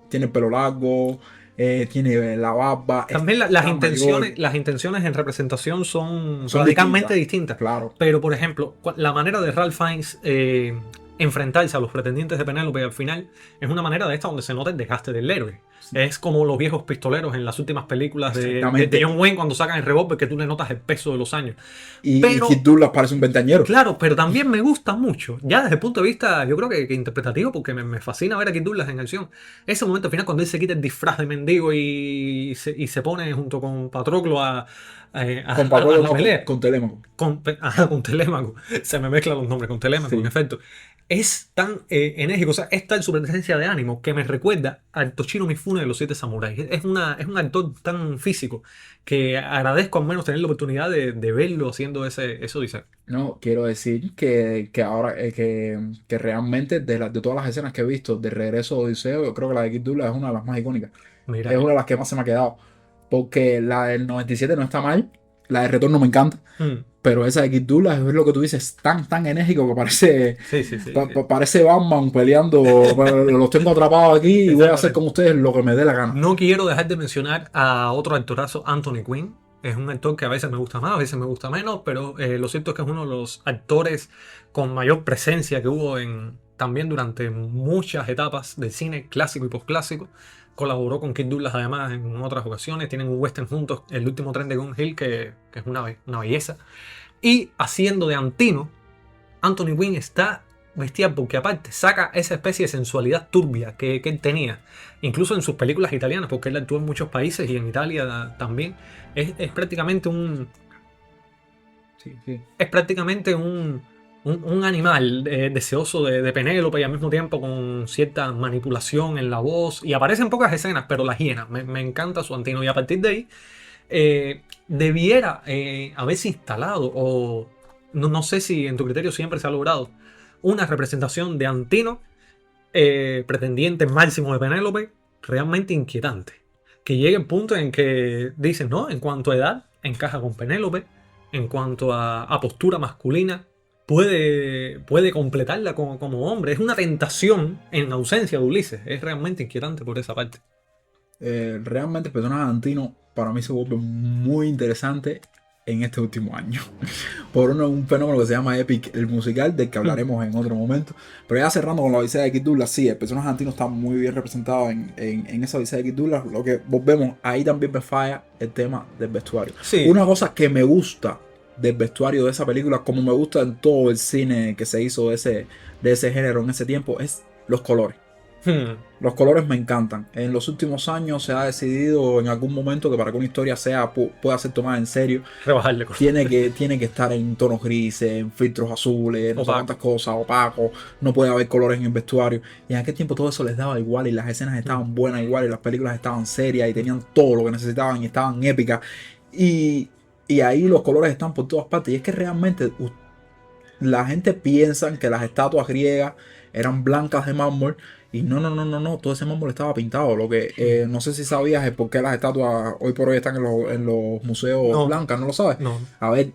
tiene el pelo largo, tiene la barba. También las está intenciones, mayor. las intenciones en representación son Son radicalmente distintas. Claro. Pero, por ejemplo, la manera de Ralph Fiennes enfrentarse a los pretendientes de Penélope al final es una manera de esta donde se nota el desgaste del héroe. Sí. Es como los viejos pistoleros en las últimas películas de Exactamente. John Wayne cuando sacan el revólver, que tú le notas el peso de los años. Y Pero, Kirk Douglas parece un ventañero. claro, pero también me gusta mucho, ya desde el punto de vista, yo creo que interpretativo, porque me fascina ver a Kirk Douglas en acción. Ese momento al final, cuando él se quita el disfraz de mendigo y se pone junto con Patroclo a Con Patroclo, la no, pelea. con Telémaco. Con Telémaco. Se me mezclan los nombres con Telémaco, Sí. en efecto. Es tan enérgico, o sea, es tal su presencia de ánimo que me recuerda al Toshiro Mifune de los Siete Samuráis. Es un actor tan físico que agradezco al menos tener la oportunidad de verlo haciendo eso, dice. No, quiero decir que ahora que realmente de todas las escenas que he visto de regreso a Odiseo, yo creo que la de Kirk Douglas es una de las más icónicas. Mira, Es una de las que más se me ha quedado. Porque la del 97 no está mal. La de Retorno me encanta. Pero esa de Kirk Douglas es lo que tú dices, tan enérgico que parece, sí, sí, sí. parece Batman peleando. Los tengo atrapados aquí y voy a hacer con ustedes lo que me dé la gana. No quiero dejar de mencionar a otro actorazo, Anthony Quinn. Es un actor que a veces me gusta más, a veces me gusta menos, pero lo cierto es que es uno de los actores con mayor presencia que hubo también durante muchas etapas del cine clásico y posclásico. Colaboró con Kirk Douglas además en otras ocasiones. Tienen un western juntos, El último tren de Gun Hill, que es una belleza. Y haciendo de Antino, Anthony Quinn está bestial porque aparte saca esa especie de sensualidad turbia que él tenía, incluso en sus películas italianas, porque él actuó en muchos países y en Italia también. Es prácticamente un, Sí, sí. es prácticamente un animal deseoso de Penélope y al mismo tiempo con cierta manipulación en la voz. Y aparece en pocas escenas, pero las llena. Me encanta su Antino. Y a partir de ahí, debiera haberse instalado, o no sé si en tu criterio siempre se ha logrado, una representación de Antino, pretendiente máximo de Penélope, realmente inquietante. Que llegue el punto en que dicen, no, en cuanto a edad, encaja con Penélope, en cuanto a postura masculina, puede completarla como hombre. Es una tentación en ausencia de Ulises. Es realmente inquietante por esa parte. Realmente el personaje de Antino para mí se vuelve muy interesante en este último año. Por un fenómeno que se llama Epic, el musical, del que hablaremos en otro momento. Pero ya cerrando con la Odisea de Kirk Douglas, sí, el personaje de Antino está muy bien representado en esa Odisea de Kirk Douglas. Lo que volvemos, ahí también me falla el tema del vestuario. Sí. Una cosa que me gusta del vestuario de esa película, como me gusta en todo el cine que se hizo de ese género en ese tiempo, es los colores. Hmm. Los colores me encantan. En los últimos años se ha decidido en algún momento que para que una historia pueda ser tomada en serio, Rebajarle color. tiene que estar en tonos grises, en filtros azules, no sé Opaco. cuántas cosas, opacos, no puede haber colores en el vestuario. Y en aquel tiempo todo eso les daba igual y las escenas estaban buenas igual y las películas estaban serias y tenían todo lo que necesitaban y estaban épicas. Y, y ahí los colores están por todas partes. Y es que realmente la gente piensa que las estatuas griegas eran blancas de mármol y no, todo ese mármol estaba pintado. Lo que no sé si sabías es por qué las estatuas hoy por hoy están en los museos No, blancas, ¿no lo sabes? no. A ver,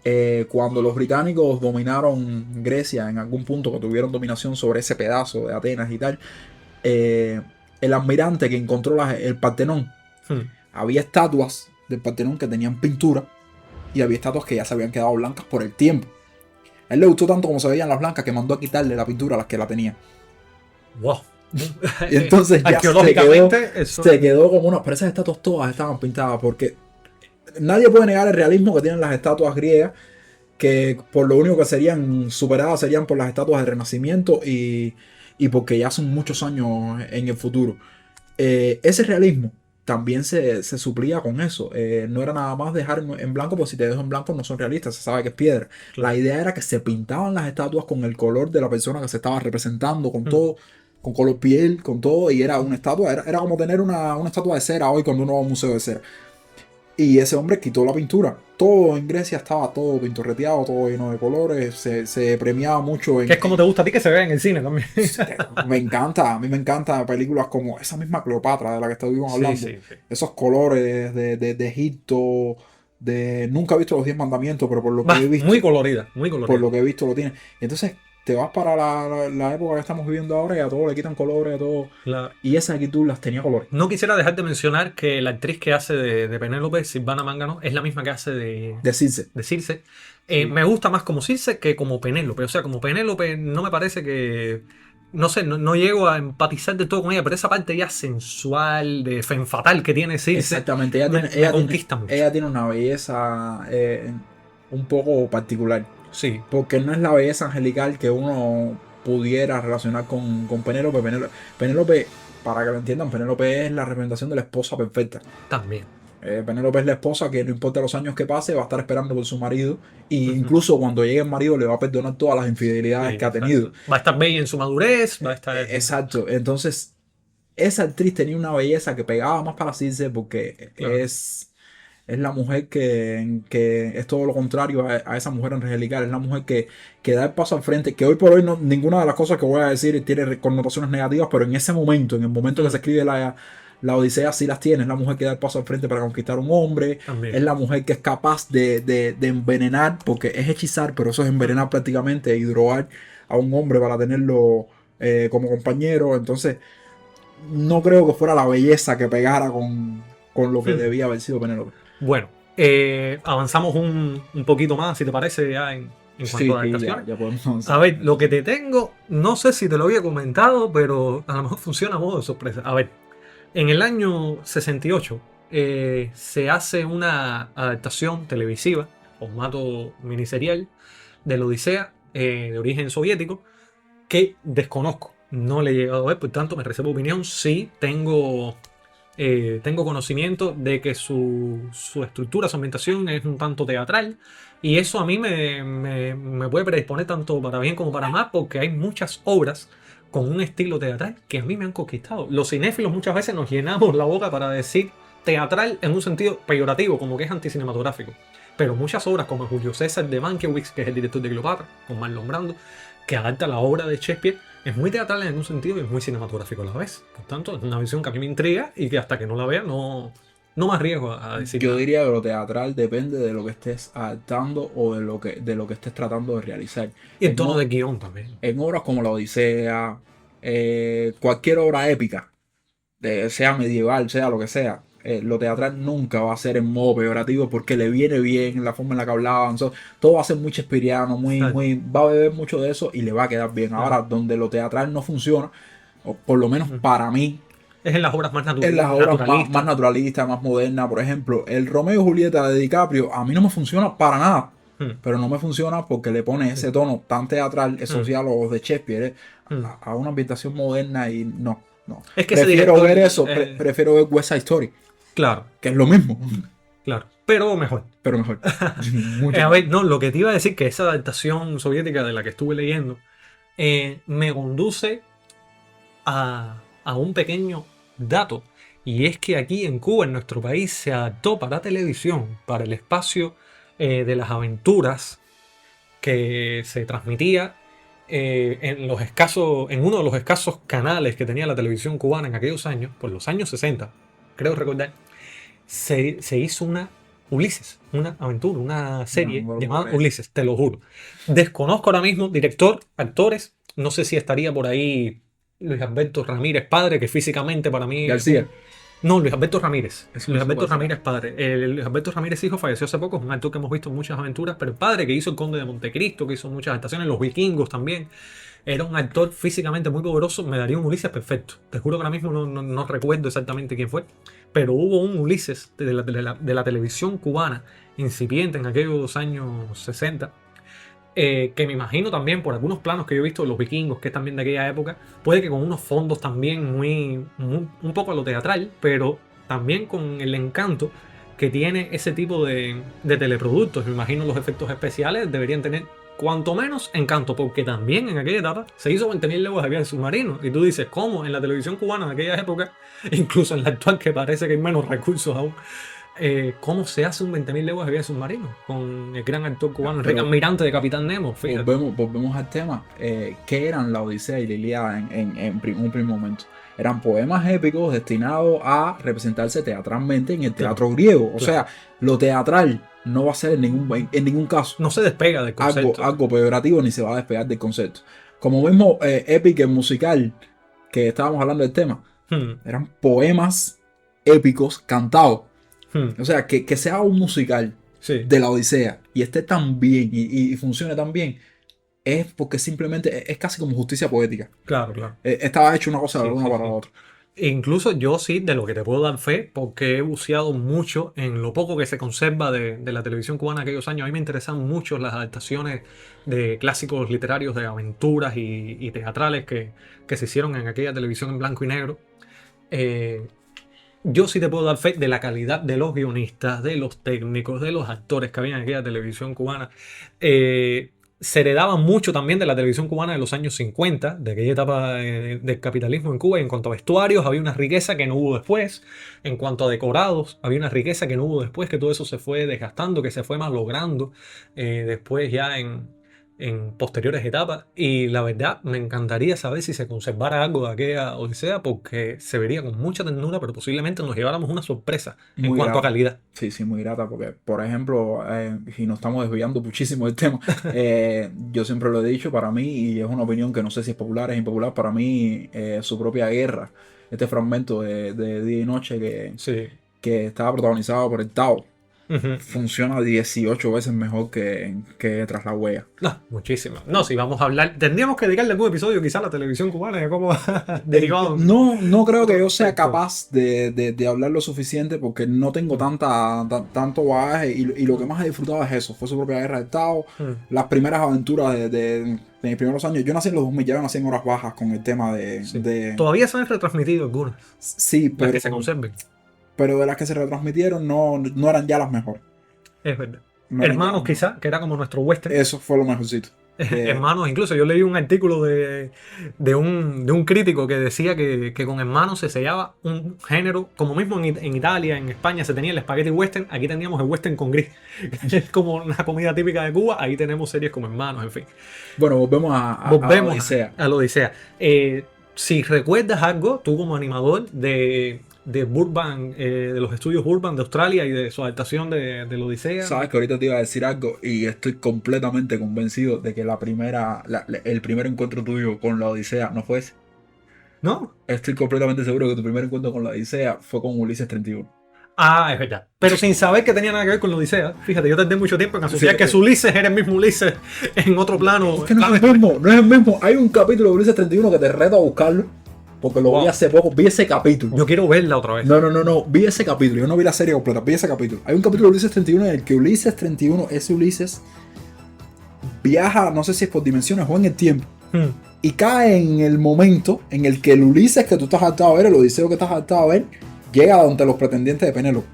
cuando los británicos dominaron Grecia en algún punto, que tuvieron dominación sobre ese pedazo de Atenas y tal, eh, el almirante que encontró el Partenón, Hmm. había estatuas del Partenón que tenían pintura y había estatuas que ya se habían quedado blancas por el tiempo. A él le gustó tanto como se veían las blancas que mandó a quitarle la pintura a las que la tenían. Wow. Y entonces ya Arqueológicamente, eso. se quedó como una. Pero esas estatuas todas estaban pintadas porque nadie puede negar el realismo que tienen las estatuas griegas, que por lo único que serían superadas serían por las estatuas del Renacimiento y porque ya son muchos años en el futuro. Ese realismo también se suplía con eso. No era nada más dejar en blanco, pues si te dejo en blanco no son realistas, se sabe que es piedra. Claro. La idea era que se pintaban las estatuas con el color de la persona que se estaba representando, con todo, con color piel, con todo, y era una estatua, era como tener una estatua de cera hoy cuando uno va a un museo de cera. Y ese hombre quitó la pintura. Todo en Grecia estaba todo pintorreteado, todo lleno de colores. Se premiaba mucho en. Que es como te gusta a ti que se vea en el cine también. Me encanta, a mí me encantan películas como esa misma Cleopatra de la que estuvimos hablando. Sí. Esos colores de Egipto, nunca he visto los 10 mandamientos, pero por lo que he visto, Muy colorida, muy colorida. por lo que he visto lo tiene. Y entonces te vas para la época que estamos viviendo ahora y a todo le quitan colores, a todo. Y esas aquí tú las tenía colores. No quisiera dejar de mencionar que la actriz que hace de Penélope, Silvana Mangano, es la misma que hace De Circe. de Circe. Sí. Me gusta más como Circe que como Penélope. O sea, como Penélope no me parece que. No sé, no llego a empatizar del todo con ella, pero esa parte ya sensual, de femme fatal que tiene Circe. Exactamente, me conquista mucho. Ella tiene una belleza un poco particular. Sí. Porque no es la belleza angelical que uno pudiera relacionar con Penélope. Penélope, para que lo entiendan, Penélope es la representación de la esposa perfecta. También. Penélope es la esposa que no importa los años que pase, va a estar esperando por su marido. E incluso cuando llegue el marido le va a perdonar todas las infidelidades que ha tenido. Va a estar bella en su madurez. Va a estar. Exacto. Entonces, esa actriz tenía una belleza que pegaba más para Circe porque Claro. es la mujer que es todo lo contrario a esa mujer angelical. Es la mujer que da el paso al frente. Que hoy por hoy ninguna de las cosas que voy a decir tiene connotaciones negativas, pero en ese momento, en el momento que se escribe la Odisea, sí las tiene. Es la mujer que da el paso al frente para conquistar a un hombre. También. Es la mujer que es capaz de envenenar, porque es hechizar, pero eso es envenenar prácticamente y drogar a un hombre para tenerlo como compañero. Entonces, no creo que fuera la belleza que pegara con lo que debía haber sido Penélope. Bueno, avanzamos un poquito más, si te parece, ya en cuanto a adaptación. Ya podemos. A ver, lo que te tengo, no sé si te lo había comentado, pero a lo mejor funciona a modo de sorpresa. A ver, en el año 68 se hace una adaptación televisiva, formato miniserial, de la Odisea, de origen soviético, que desconozco. No le he llegado a ver, por tanto me reservo opinión. Sí tengo conocimiento de que su estructura, su ambientación es un tanto teatral. Y eso a mí me puede predisponer tanto para bien como para mal, porque hay muchas obras con un estilo teatral que a mí me han conquistado. Los cinéfilos muchas veces nos llenamos la boca para decir teatral en un sentido peyorativo, como que es anticinematográfico. Pero muchas obras como Julio César de Mankiewicz, que es el director de Cleopatra, con Marlon Brando, que adapta la obra de Shakespeare, es muy teatral en un sentido y es muy cinematográfico a la vez. Por tanto, es una visión que a mí me intriga y que hasta que no la vea no me arriesgo a decir. Yo diría que lo teatral depende de lo que estés adaptando o de lo que estés tratando de realizar. Y el tono de guión también. En obras como La Odisea, cualquier obra épica, sea medieval, sea lo que sea, lo teatral nunca va a ser en modo peyorativo porque le viene bien la forma en la que hablaban. Todo va a ser muy shakespeariano, va a beber mucho de eso y le va a quedar bien. Ahora, donde lo teatral no funciona, o por lo menos para mí, es en las obras más naturalistas. En las obras más naturalistas, más modernas. Por ejemplo, el Romeo y Julieta de DiCaprio a mí no me funciona para nada. Pero no me funciona porque le pone ese tono tan teatral, esos diálogos de Shakespeare a una ambientación moderna y no no. Es que ese Prefiero director, ver eso, prefiero ver West Side Story, claro, que es lo mismo, claro. Pero mejor. pero mejor. Mucho A mejor. ver, no, lo que te iba a decir que esa adaptación soviética de la que estuve leyendo me conduce a un pequeño dato. Y es que aquí en Cuba, en nuestro país, se adaptó para televisión, para el espacio de las aventuras que se transmitía en uno de los escasos canales que tenía la televisión cubana en aquellos años, por los años 60, creo recordar, se hizo una Ulises, una aventura, una serie No, no, llamada no. Ulises, te lo juro. Desconozco ahora mismo director, actores, no sé si estaría por ahí Luis Alberto Ramírez padre, que físicamente para mí García. no, Luis Alberto Ramírez. Eso Luis no se Alberto puede hacer. Ramírez padre. Luis Alberto Ramírez hijo falleció hace poco, es un actor que hemos visto en muchas aventuras, pero el padre que hizo El Conde de Montecristo, que hizo muchas adaptaciones, Los Vikingos también. Era un actor físicamente muy poderoso, me daría un Ulises perfecto. Te juro que ahora mismo no recuerdo exactamente quién fue, pero hubo un Ulises de la televisión cubana incipiente en aquellos años 60, que me imagino también por algunos planos que yo he visto de Los Vikingos, que es también de aquella época, puede que con unos fondos también un poco a lo teatral, pero también con el encanto que tiene ese tipo de teleproductos. Me imagino los efectos especiales deberían tener cuanto menos encanto, porque también en aquella etapa se hizo 20.000 leguas de viaje submarino. Y tú dices, ¿cómo? En la televisión cubana de aquella época, incluso en la actual que parece que hay menos recursos aún, ¿cómo se hace un 20.000 leguas de viaje submarino? Con el gran actor cubano, Enrique Pero- Almirante de Capitán Nemo, fíjate. Volvemos al tema. ¿Qué eran la Odisea y la Ilíada en un primer momento? Eran poemas épicos destinados a representarse teatralmente en el teatro griego. O sea, lo teatral no va a ser en ningún caso No se despega del concepto. algo peyorativo ni se va a despegar del concepto. Como mismo épico musical que estábamos hablando del tema, eran poemas épicos cantados. O sea, que sea un musical Sí, de la Odisea y esté tan bien y funcione tan bien, es porque simplemente es casi como justicia poética. claro. Estaba hecho una cosa de Sí, una sí, para sí. la otra. E incluso yo sí, de lo que te puedo dar fe, porque he buceado mucho en lo poco que se conserva de la televisión cubana aquellos años. A mí me interesan mucho las adaptaciones de clásicos literarios, de aventuras y teatrales que se hicieron en aquella televisión en blanco y negro. Yo sí te puedo dar fe de la calidad de los guionistas, de los técnicos, de los actores que había en aquella televisión cubana. Se heredaba mucho también de la televisión cubana de los años 50, de aquella etapa del capitalismo en Cuba. Y en cuanto a vestuarios, había una riqueza que no hubo después. En cuanto a decorados, había una riqueza que no hubo después, que todo eso se fue desgastando, que se fue malogrando después ya en posteriores etapas. Y la verdad, me encantaría saber si se conservara algo de aquella Odisea, porque se vería con mucha ternura, pero posiblemente nos lleváramos una sorpresa en Muy cuanto a grata. calidad. Sí, muy grata, porque, por ejemplo, y nos estamos desviando muchísimo del tema, yo siempre lo he dicho, para mí, y es una opinión que no sé si es popular, es impopular, para mí, Su propia guerra, este fragmento de Día y Noche Sí. que estaba protagonizado por el Tao, Ujú. funciona 18 veces mejor que Tras la Huella. No, muchísimo. No, si vamos a hablar, tendríamos que dedicarle algún episodio quizá a la televisión cubana de cómo ha derivado. No creo que yo sea Perfecto. capaz de hablar lo suficiente porque no tengo tanto bagaje y lo que más he disfrutado es eso. Fue Su propia guerra de Estado, las primeras aventuras de mis primeros años. Yo nací en los 2000, ya nací en horas bajas con el tema Sí. de Todavía se han retransmitido algunas, sí, las que se conserven. pero de las que se retransmitieron no eran ya las mejores. Es verdad. No eran Hermanos, ya- quizá, que era como nuestro western. Eso fue lo mejorcito. Hermanos, incluso yo leí un artículo de un crítico que decía que con Hermanos se sellaba un género, como mismo en Italia, en España se tenía el espagueti western, aquí teníamos el western con gris. Es como una comida típica de Cuba, ahí tenemos series como Hermanos, en fin. Bueno, volvemos a Volvemos Odisea. a la Odisea. Si recuerdas algo, tú como animador de Burbank, de los estudios Burbank de Australia y de su adaptación de la Odisea. Sabes que ahorita te iba a decir algo y estoy completamente convencido de que el primer encuentro tuyo con la Odisea no fue ese. ¿No? Estoy completamente seguro que tu primer encuentro con la Odisea fue con Ulises 31. Ah, es verdad. Pero sin saber que tenía nada que ver con la Odisea. Fíjate, yo tardé mucho tiempo en asociar Sí, que su Ulises era el mismo Ulises en otro plano. Es que no es el mismo, no es el mismo. Hay un capítulo de Ulises 31 que te reto a buscarlo porque lo vi Wow. hace poco, vi ese capítulo. Yo quiero verla otra vez. No, vi ese capítulo, yo no vi la serie completa, vi ese capítulo. Hay un capítulo de Ulises 31 en el que Ulises 31, ese Ulises, viaja, no sé si es por dimensiones o en el tiempo, Hmm. y cae en el momento en el que el Ulises que tú estás adaptado a ver, el Odiseo que estás adaptado a ver, llega donde los pretendientes de Penélope.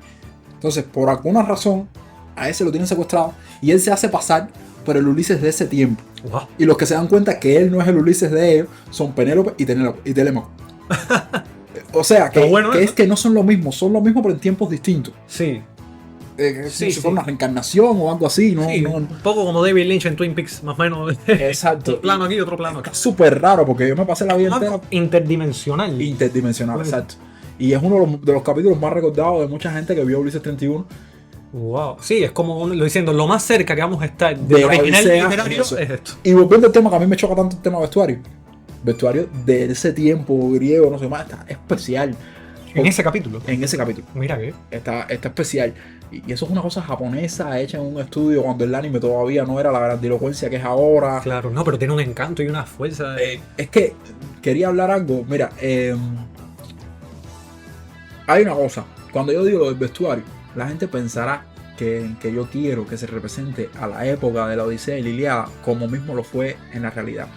Entonces, por alguna razón, a ese lo tienen secuestrado y él se hace pasar por el Ulises de ese tiempo. Wow. Y los que se dan cuenta que él no es el Ulises de ellos son Penélope y Telémaco. O sea, que, Pero bueno, que es que no son lo mismo, pero en tiempos distintos. Sí. Como Sí, si fuera una reencarnación o algo así, ¿no? Sí, no- un poco como David Lynch en Twin Peaks, más o menos. Exacto. Un plano aquí, otro plano acá. Está súper raro porque yo me pasé la vida entera Más interdimensional. interdimensional, Pues- exacto. Y es uno de los capítulos más recordados de mucha gente que vio Ulises 31. Wow. Sí, es como lo diciendo, lo más cerca que vamos a estar De del la original Odisea, literario eso. es esto. Y volviendo al tema que a mí me choca tanto el tema vestuario. Vestuario de ese tiempo griego, no sé más, está especial En ese capítulo. en ese capítulo. Mira que. Está especial. Y eso es una cosa japonesa hecha en un estudio cuando el anime todavía no era la grandilocuencia que es ahora. Claro, no, pero tiene un encanto y una fuerza. Es que quería hablar algo. Mira, hay una cosa. Cuando yo digo lo del vestuario, la gente pensará que yo quiero que se represente a la época de la Odisea y la Ilíada como mismo lo fue en la realidad.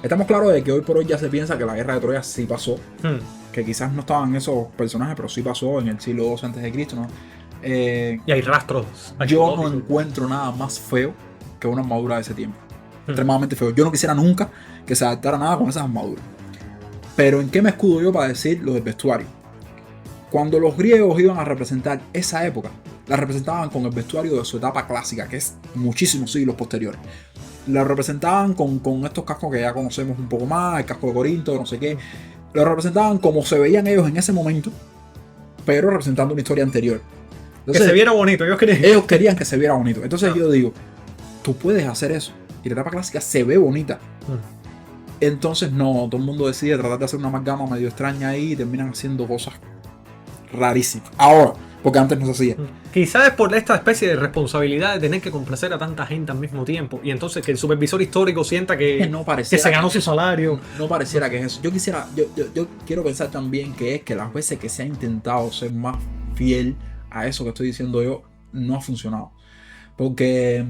Estamos claros de que hoy por hoy ya se piensa que la guerra de Troya sí pasó, Hmm. que quizás no estaban esos personajes, pero sí pasó en el siglo II a.C., ¿no? Y hay rastros. Yo no arqueológicos. encuentro nada más feo que una armadura de ese tiempo. Hmm. Extremadamente feo. Yo no quisiera nunca que se adaptara nada con esas armaduras. Pero ¿en qué me escudo yo para decir lo del vestuario? Cuando los griegos iban a representar esa época, la representaban con el vestuario de su etapa clásica, que es muchísimos siglos posteriores. La representaban con estos cascos que ya conocemos un poco más, el casco de Corinto, no sé qué. Lo representaban como se veían ellos en ese momento, pero representando una historia anterior. Que se viera bonito, yo quería. Ellos querían que se viera bonito. Entonces yo digo, tú puedes hacer eso. Y la etapa clásica se ve bonita. Entonces no, todo el mundo decide tratar de hacer una amalgama medio extraña ahí y terminan haciendo cosas rarísimas. Ahora, porque antes no se hacía. Quizás es por esta especie de responsabilidad de tener que complacer a tanta gente al mismo tiempo. Y entonces que el supervisor histórico sienta Que que, no que pareciera se ganó su salario. no pareciera que es eso. Yo quiero pensar también que es que las veces que se ha intentado ser más fiel a eso que estoy diciendo yo, no ha funcionado. Porque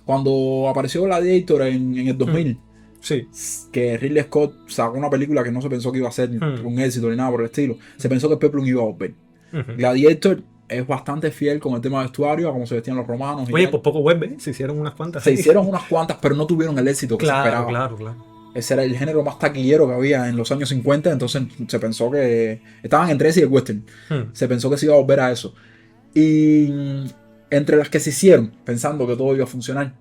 cuando apareció Gladiator en el 2000, Sí. que Ridley Scott sacó una película que no se pensó que iba a ser un éxito ni nada por el estilo, se pensó que el Peplum iba a volver. Gladiator es bastante fiel con el tema de vestuario, a cómo se vestían los romanos. Oye, pues poco web, ¿eh? Se hicieron unas cuantas. Se hicieron unas cuantas, pero no tuvieron el éxito que se Claro, esperaba. claro. Ese era el género más taquillero que había en los años 50, entonces se pensó que estaban entre ese y el western. Se pensó que se iba a volver a eso. Y entre las que se hicieron, pensando que todo iba a funcionar,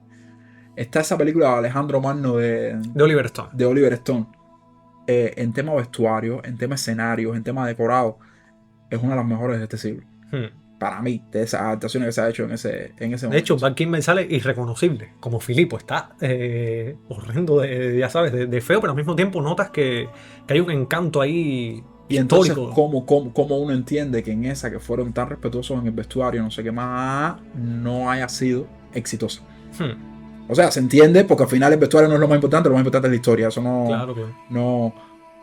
está esa película de Alejandro Magno De Oliver Stone. de Oliver Stone. En tema vestuario, en tema escenarios, en tema decorado, es una de las mejores de este siglo. Para mí, de esas adaptaciones que se ha hecho en ese momento. De hecho, Val Kilmer sale irreconocible, como Filipo. Está horrendo, ya sabes, de feo, pero al mismo tiempo notas que hay un encanto ahí y entonces, histórico. ¿cómo uno entiende que en esa que fueron tan respetuosos en el vestuario, no sé qué más, no haya sido exitosa? O sea, se entiende porque al final el vestuario no es lo más importante es la historia. Eso no. Claro, claro. No.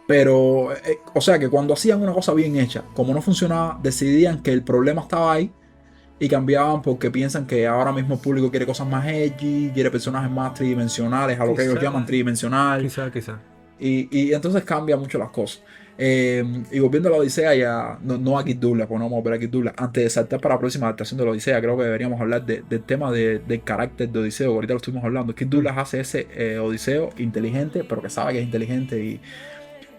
Pero, o sea, que cuando hacían una cosa bien hecha, como no funcionaba, decidían que el problema estaba ahí y cambiaban porque piensan que ahora mismo el público quiere cosas más edgy, quiere personajes más tridimensionales, a lo que ellos llaman tridimensional. Quizá. Y entonces cambia mucho las cosas. Y volviendo a la Odisea, ya no a Kid Douglas, pues no vamos a ver a Kid Douglas. Antes de saltar para la próxima adaptación de la Odisea, creo que deberíamos hablar del tema del carácter de Odiseo, que ahorita lo estuvimos hablando. Kid Douglas hace ese Odiseo inteligente, pero que sabe que es inteligente.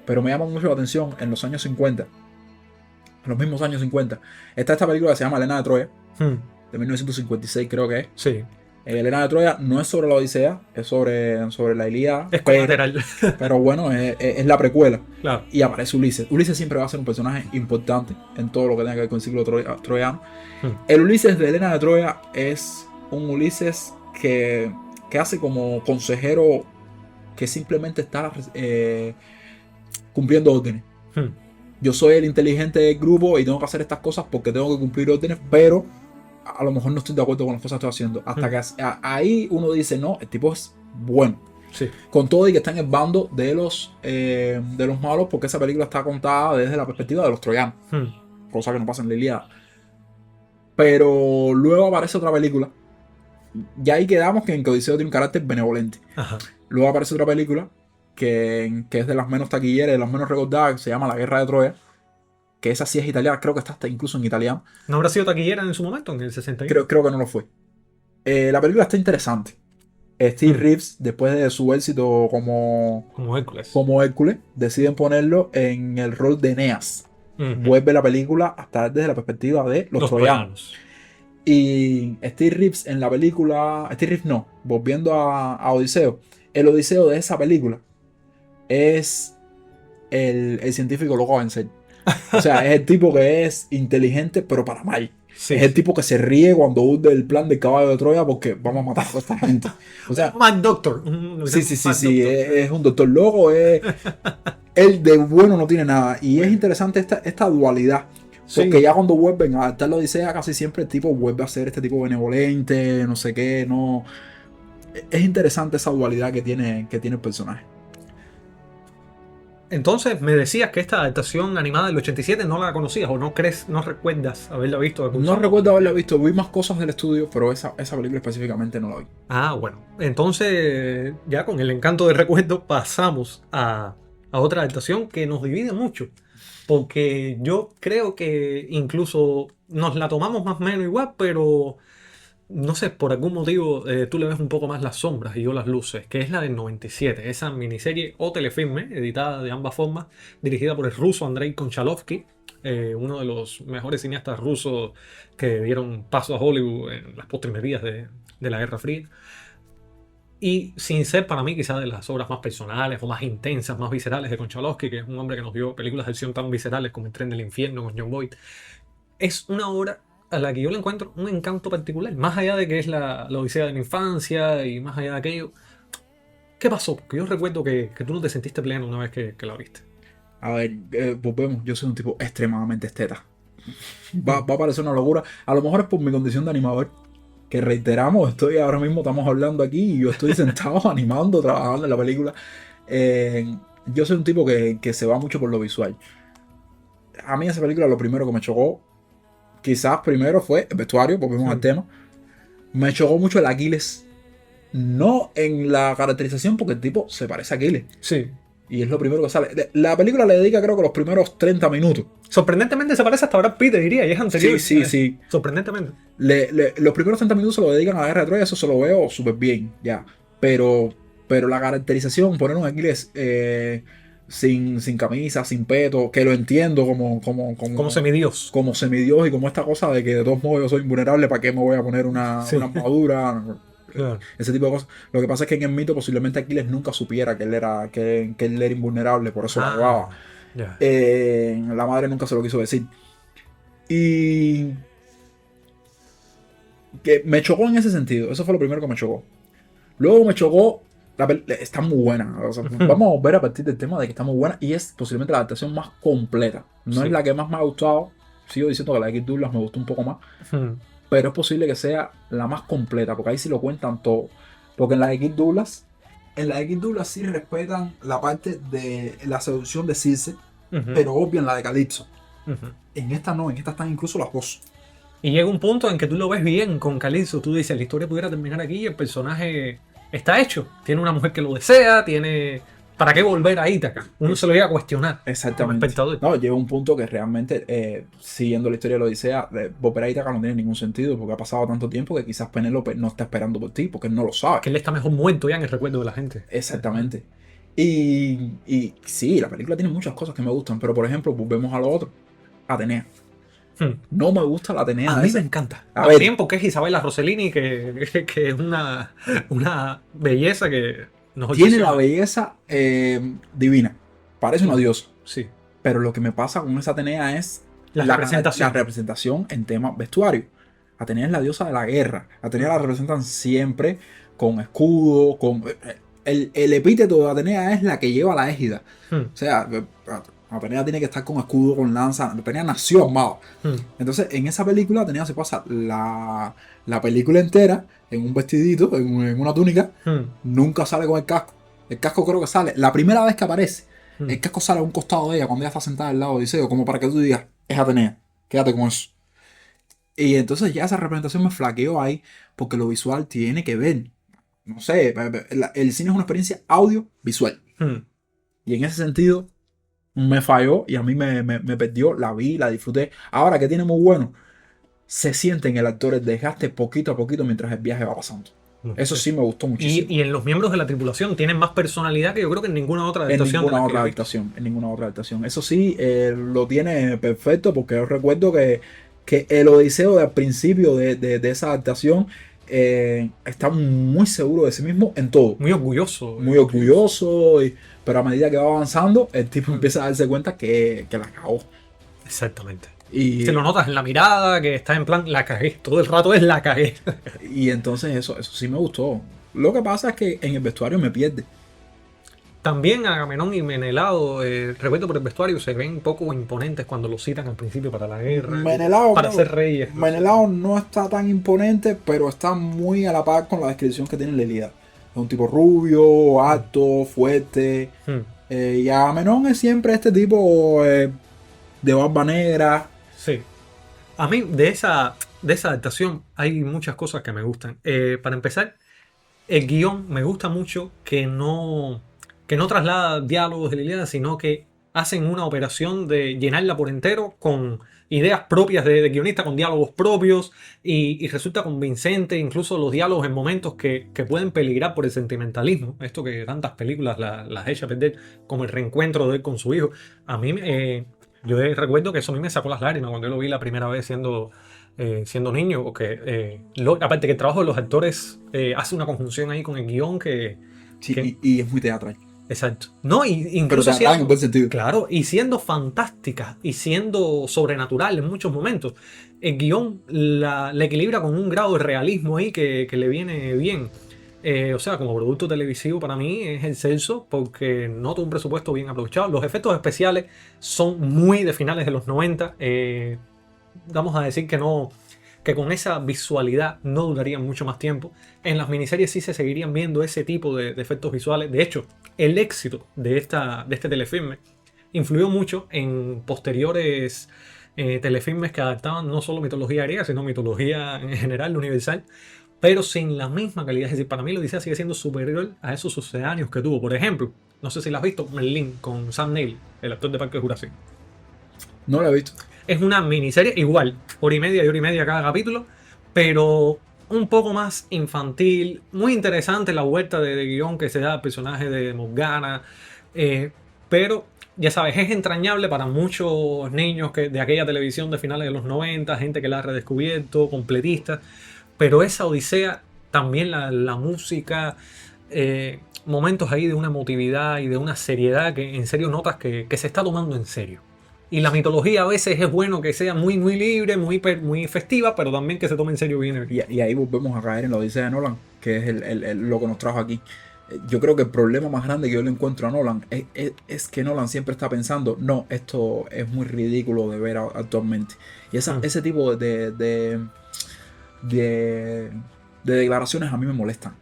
Pero me llama mucho la atención en los años 50, en los mismos años 50, está esta película que se llama Helena de Troya, de 1956 creo que es. Sí. Helena de Troya no es sobre la Odisea, es sobre la Ilíada. Es colateral. Pero bueno, es la precuela. Claro. Y aparece Ulises. Ulises siempre va a ser un personaje importante en todo lo que tenga que ver con el ciclo troyano. El Ulises de Helena de Troya es un Ulises que hace como consejero que simplemente está cumpliendo órdenes. Yo soy el inteligente del grupo y tengo que hacer estas cosas porque tengo que cumplir órdenes, pero a lo mejor no estoy de acuerdo con las cosas que estoy haciendo. Hasta que ahí uno dice, no, el tipo es bueno. Sí. Con todo y que está en el bando de los malos, porque esa película está contada desde la perspectiva de los troyanos. Cosa que no pasa en la Ilíada. Pero luego aparece otra película. Ya ahí quedamos que en que Odiseo tiene un carácter benevolente. Ajá. Luego aparece otra película que es de las menos taquilleras, de las menos recordadas, que se llama La Guerra de Troya, que esa sí es italiana, creo que está hasta incluso en italiano. ¿No habrá sido taquillera en su momento, en el 61? Creo que no lo fue. La película está interesante. Steve Mm, Reeves, después de su éxito como Hércules. como Hércules, deciden ponerlo en el rol de Eneas. Ujú. Vuelve la película hasta desde la perspectiva de los Los troyanos. troyanos. Y Steve Reeves en la película, Steve Reeves no, volviendo a Odiseo, el Odiseo de esa película es el científico loco a vencer. O sea, es el tipo que es inteligente, pero para mal. Sí. Es el tipo que se ríe cuando hunde el plan del caballo de Troya porque vamos a matar a toda esta gente. O sea, Mad Doctor. sí, es un doctor loco, él de bueno no tiene nada. Y es interesante esta dualidad. Porque Sí. ya cuando vuelven a adaptar la Odisea, casi siempre el tipo vuelve a ser este tipo benevolente, no sé qué, no. Es interesante esa dualidad que tiene el personaje. Entonces, me decías que esta adaptación animada del 87 no la conocías o no crees, no recuerdas haberla visto de algún No solo. recuerdo haberla visto, vi más cosas del estudio, pero esa película específicamente no la vi. Ah, bueno. Entonces, ya con el encanto del recuerdo, pasamos a otra adaptación que nos divide mucho. Porque yo creo que incluso nos la tomamos más o menos igual, pero no sé, por algún motivo tú le ves un poco más las sombras y yo las luces, que es la del 97, esa miniserie o telefilme, editada de ambas formas, dirigida por el ruso Andrei Konchalovsky, uno de los mejores cineastas rusos que dieron paso a Hollywood en las postrimerías de la Guerra Fría. Y sin ser para mí quizás de las obras más personales o más intensas, más viscerales de Konchalovsky, que es un hombre que nos dio películas de acción tan viscerales como El tren del infierno con John Boyd, es una obra a la que yo le encuentro un encanto particular, más allá de que es la odisea de mi infancia y más allá de aquello. ¿Qué pasó? Porque yo recuerdo que tú no te sentiste pleno una vez que la viste. A ver, volvemos. Yo soy un tipo extremadamente esteta. Va a parecer una locura. A lo mejor es por mi condición de animador. Que reiteramos, ahora mismo estamos hablando aquí y yo estoy sentado animando, trabajando en la película. Yo soy un tipo que se va mucho por lo visual. A mí esa película lo primero que me chocó, quizás primero fue el vestuario, volvemos al tema. Me chocó mucho el Aquiles. No en la caracterización, porque el tipo se parece a Aquiles. Sí. Y es lo primero que sale. La película le dedica creo que los primeros 30 minutos. Sorprendentemente se parece hasta Brad Pitt, te diría, y es anterior. Sí. Sorprendentemente. Los primeros 30 minutos se lo dedican a la Guerra de Troya, eso se lo veo súper bien, ya. Pero la caracterización, poner un Aquiles sin camisa, sin peto, que lo entiendo Como semidios. como semidios y como esta cosa de que de todos modos yo soy invulnerable, ¿para qué me voy a poner una armadura? Claro. Ese tipo de cosas. Lo que pasa es que en el mito posiblemente Aquiles nunca supiera que él era invulnerable, por eso la llevaba. Ya. La madre nunca se lo quiso decir. Y que me chocó en ese sentido. Eso fue lo primero que me chocó. Luego me chocó. Está muy buena. O sea, vamos a ver a partir del tema de que está muy buena. Y es posiblemente la adaptación más completa. No Sí. es la que más me ha gustado. Sigo diciendo que la de Kirk Douglas me gustó un poco más. Hmm. Pero es posible que sea la más completa. Porque ahí sí lo cuentan todo. Porque en la de Kirk Douglas. En la de Kirk Douglas sí respetan la parte de la seducción de Circe. Ujú. Pero obvian la de Calipso. Ujú. En esta no. En esta están incluso las dos. Y llega un punto en que tú lo ves bien con Calypso. Tú dices, la historia pudiera terminar aquí y el personaje está hecho. Tiene una mujer que lo desea, tiene... ¿Para qué volver a Ítaca? Uno se lo llega a cuestionar como Exactamente. espectador. No, llega un punto que realmente, siguiendo la historia de la Odisea, volver a Ítaca no tiene ningún sentido porque ha pasado tanto tiempo que quizás Penélope no está esperando por ti porque él no lo sabe. Que él está mejor muerto ya en el recuerdo de la gente. Exactamente. Y sí, la película tiene muchas cosas que me gustan, pero por ejemplo, volvemos a lo otro. Atenea. Hmm. No me gusta la Atenea. A mí esa. me encanta. A ver. También porque es Isabella Rossellini, que es una belleza que nos Tiene la obsesiona. belleza divina. Parece una diosa. Sí. Pero lo que me pasa con esa Atenea es La representación. la representación en tema vestuario. Atenea es la diosa de la guerra. Atenea la representan siempre con escudo, con... El epíteto de Atenea es la que lleva la égida. Hmm. O sea, Atenea tiene que estar con escudo, con lanza. Atenea nació armado. Hmm. Entonces, en esa película, Atenea se pasa la película entera en un vestidito, en una túnica. Hmm. Nunca sale con el casco. El casco creo que sale. La primera vez que aparece, Hmm. el casco sale a un costado de ella cuando ella está sentada al lado de Odiseo, como para que tú digas, es Atenea. Quédate con eso. Y entonces ya esa representación me flaqueó ahí, porque lo visual tiene que ver. No sé, el cine es una experiencia audiovisual. Hmm. Y en ese sentido me falló y a mí me perdió, la vi, la disfruté. Ahora, que tiene muy bueno, se siente en el actor el desgaste poquito a poquito mientras el viaje va pasando. Eso sí me gustó muchísimo. Y en los miembros de la tripulación tienen más personalidad que yo creo que en ninguna otra En adaptación de ninguna las que otra yo he visto. adaptación, en ninguna otra adaptación. Eso sí, lo tiene perfecto porque yo recuerdo que el Odiseo al principio de esa adaptación está muy seguro de sí mismo en todo. Muy orgulloso. Muy orgulloso, pero a medida que va avanzando, el tipo empieza a darse cuenta que la cagó. Exactamente. Y, Se lo notas en la mirada, que está en plan, la cagué. Todo el rato es la cagué. y entonces eso sí me gustó. Lo que pasa es que en el vestuario me pierde. También Agamenón y Menelao, recuerdo por el vestuario, se ven un poco imponentes cuando los citan al principio para la guerra. Menelao, Para claro, ser reyes. Menelao no está tan imponente, pero está muy a la par con la descripción que tiene Lelida. Es un tipo rubio, alto, fuerte. Hmm. Y Agamenón es siempre este tipo de barba negra. Sí. A mí de esa adaptación hay muchas cosas que me gustan. Para empezar, el guión me gusta mucho que no traslada diálogos de la Ilíada, sino que hacen una operación de llenarla por entero con ideas propias de guionista, con diálogos propios, y resulta convincente, incluso los diálogos en momentos que pueden peligrar por el sentimentalismo. Esto que tantas películas las echa a perder, como el reencuentro de él con su hijo. A mí, yo recuerdo que eso a mí me sacó las lágrimas cuando yo lo vi la primera vez siendo niño, porque aparte que el trabajo de los actores hace una conjunción ahí con el guión Sí, que- y es muy teatral. exacto. No, Pero incluso teatral en buen sentido. claro, y siendo fantástica y siendo sobrenatural en muchos momentos, el guión la equilibra con un grado de realismo ahí que le viene bien. O sea, como producto televisivo para mí es excelso porque nota un presupuesto bien aprovechado. Los efectos especiales son muy de finales de los 90. Vamos a decir que no, que con esa visualidad no durarían mucho más tiempo. En las miniseries sí se seguirían viendo ese tipo de efectos visuales. De hecho, el éxito de este telefilme influyó mucho en posteriores telefilmes que adaptaban no solo mitología griega, sino mitología en general, universal, pero sin la misma calidad. Es decir, para mí la Odisea sigue siendo superior a esos sucedáneos que tuvo. Por ejemplo, no sé si la has visto, Merlín con Sam Neill, el actor de Parque Jurásico. No lo he visto. Es una miniserie igual, hora y media cada capítulo, pero un poco más infantil, muy interesante la vuelta de guión que se da al personaje de Morgana, pero ya sabes, es entrañable para muchos niños de aquella televisión de finales de los 90, gente que la ha redescubierto, completistas, pero esa Odisea, también la música, momentos ahí de una emotividad y de una seriedad que en serio notas que se está tomando en serio. Y la mitología a veces es bueno que sea muy, muy libre, muy festiva, pero también que se tome en serio bien. Y ahí volvemos a caer en la Odisea de Nolan, que es lo que nos trajo aquí. Yo creo que el problema más grande que yo le encuentro a Nolan es que Nolan siempre está pensando, no, esto es muy ridículo de ver actualmente. Y ese tipo de declaraciones a mí me molestan.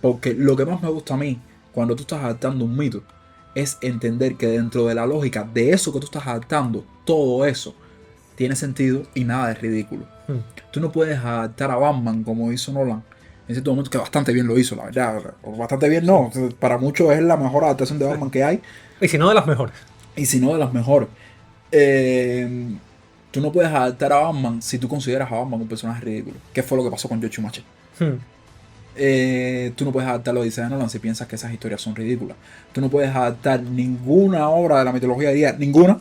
Porque lo que más me gusta a mí, cuando tú estás adaptando un mito, es entender que dentro de la lógica de eso que tú estás adaptando, todo eso tiene sentido y nada es ridículo. Tú no puedes adaptar a Batman como hizo Nolan en cierto momento, que bastante bien lo hizo, la verdad. O bastante bien no, para muchos es la mejor adaptación de Batman que hay. Y si no, de las mejores. Y si no, de las mejores. Tú no puedes adaptar a Batman si tú consideras a Batman un personaje ridículo. ¿Qué fue lo que pasó con George Schumacher? Tú no puedes adaptar la Odisea de Nolan si piensas que esas historias son ridículas. Tú no puedes adaptar ninguna obra de la mitología griega, ninguna,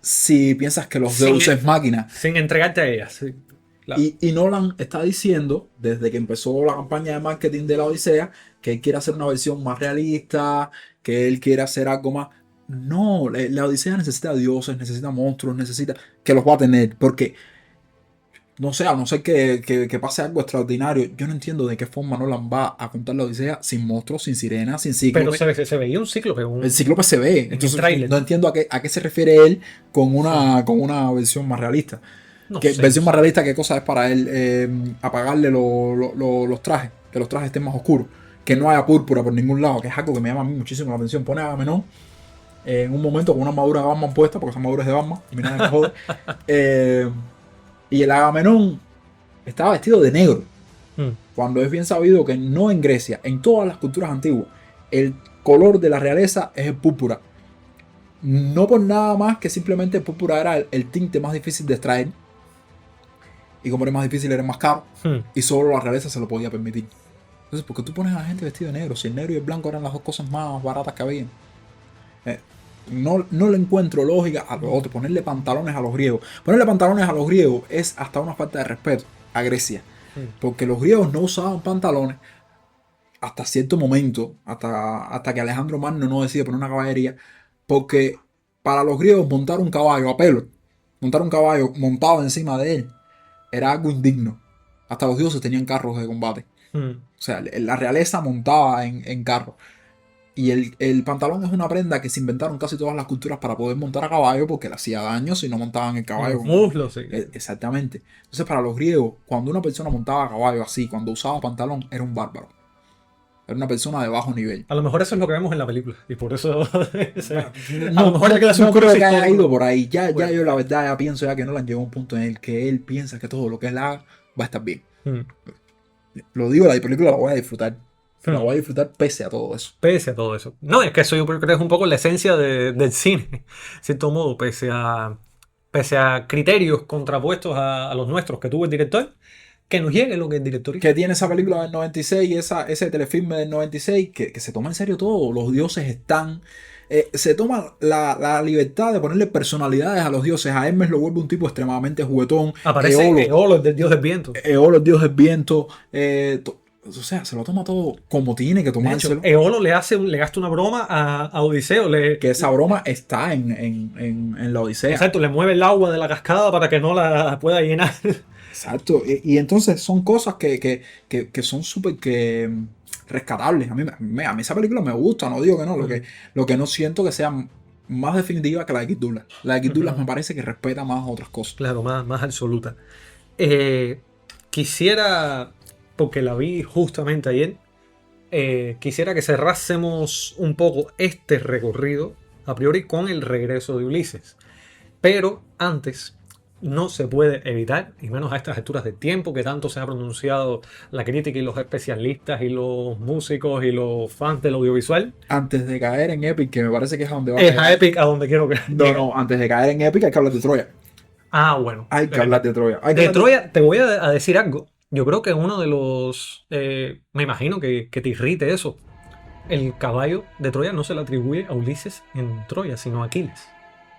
si piensas que los Deus es máquina. Sin entregarte a ellas. Sí, claro. Y Nolan está diciendo, desde que empezó la campaña de marketing de la Odisea, que él quiere hacer una versión más realista, que él quiere hacer algo más. No, la Odisea necesita dioses, necesita monstruos, necesita. Que los va a tener, porque. No sé, a no ser que pase algo extraordinario. Yo no entiendo de qué forma Nolan va a contar la Odisea sin monstruos, sin sirenas, sin cíclope. Pero se veía un cíclope. El cíclope se ve. Entonces no entiendo a qué se refiere él con una versión más realista. No ¿Qué sé, versión más realista? ¿Qué cosa es para él apagarle los trajes? Que los trajes estén más oscuros. Que no haya púrpura por ningún lado. Que es algo que me llama a mí muchísimo la atención. Pone a Agamenón en un momento con una armadura de Batman puesta, porque esa armadura es de Batman. Y mira, me jode. Y el Agamenón estaba vestido de negro. Cuando es bien sabido que no en Grecia, en todas las culturas antiguas, el color de la realeza es el púrpura. No por nada más que simplemente el púrpura era el tinte más difícil de extraer. Y como era más difícil, era más caro. Y solo la realeza se lo podía permitir. Entonces, ¿por qué tú pones a la gente vestida de negro? Si el negro y el blanco eran las dos cosas más baratas que había. No le encuentro lógica a lo otro. Ponerle pantalones a los griegos. Ponerle pantalones a los griegos es hasta una falta de respeto a Grecia. Porque los griegos no usaban pantalones hasta cierto momento. Hasta que Alejandro Magno no decide poner una caballería. Porque para los griegos montar un caballo a pelo, montar un caballo montado encima de él, era algo indigno. Hasta los dioses tenían carros de combate. O sea, la realeza montaba en carros. Y el pantalón es una prenda que se inventaron casi todas las culturas para poder montar a caballo porque le hacía daño si no montaban el caballo. Los muslos, sí. Exactamente. Entonces, para los griegos, cuando una persona montaba a caballo así, cuando usaba pantalón, era un bárbaro. Era una persona de bajo nivel. A lo mejor eso es lo que vemos en la película. Y por eso. A lo mejor no creo que haya ido por ahí. Ya yo la verdad ya pienso ya que Nolan llegó a un punto en el que él piensa que todo lo que él haga va a estar bien. Lo digo, la película la voy a disfrutar. La voy a disfrutar pese a todo eso. Pese a todo eso. No, es que eso yo creo que es un poco la esencia del cine. En cierto modo, pese a criterios contrapuestos a los nuestros que tuvo el director, que nos llegue lo que el director hizo. Que tiene esa película del 96, ese telefilme del 96, que se toma en serio todo. Los dioses están... se toma la libertad de ponerle personalidades a los dioses. A Hermes lo vuelve un tipo extremadamente juguetón. Aparece Eolo, el del dios del viento. Eolo, el dios del viento. O sea, se lo toma todo como tiene que tomárselo. De hecho, Eolo le gasta una broma a Odiseo. Que esa broma está en la Odisea. Exacto, le mueve el agua de la cascada para que no la pueda llenar. Exacto. Y entonces son cosas que son súper rescatables. A mí esa película me gusta, no digo que no. Lo que no siento que sea más definitiva que la de Kid Douglas. La de Kid Douglas me parece que respeta más otras cosas. Claro, más absoluta. Quisiera, porque la vi justamente ayer, quisiera que cerrásemos un poco este recorrido a priori con el regreso de Ulises. Pero antes, no se puede evitar, y menos a estas alturas del tiempo, que tanto se ha pronunciado la crítica y los especialistas y los músicos y los fans del audiovisual. Antes de caer en Epic, que me parece que es a donde va es a Epic a donde quiero que... No, antes de caer en Epic hay que hablar de Troya. Ah, bueno. Hay que hablar de Troya. Troya, te voy a decir algo. Yo creo que uno de los... me imagino que te irrite eso. El caballo de Troya no se le atribuye a Ulises en Troya, sino a Aquiles.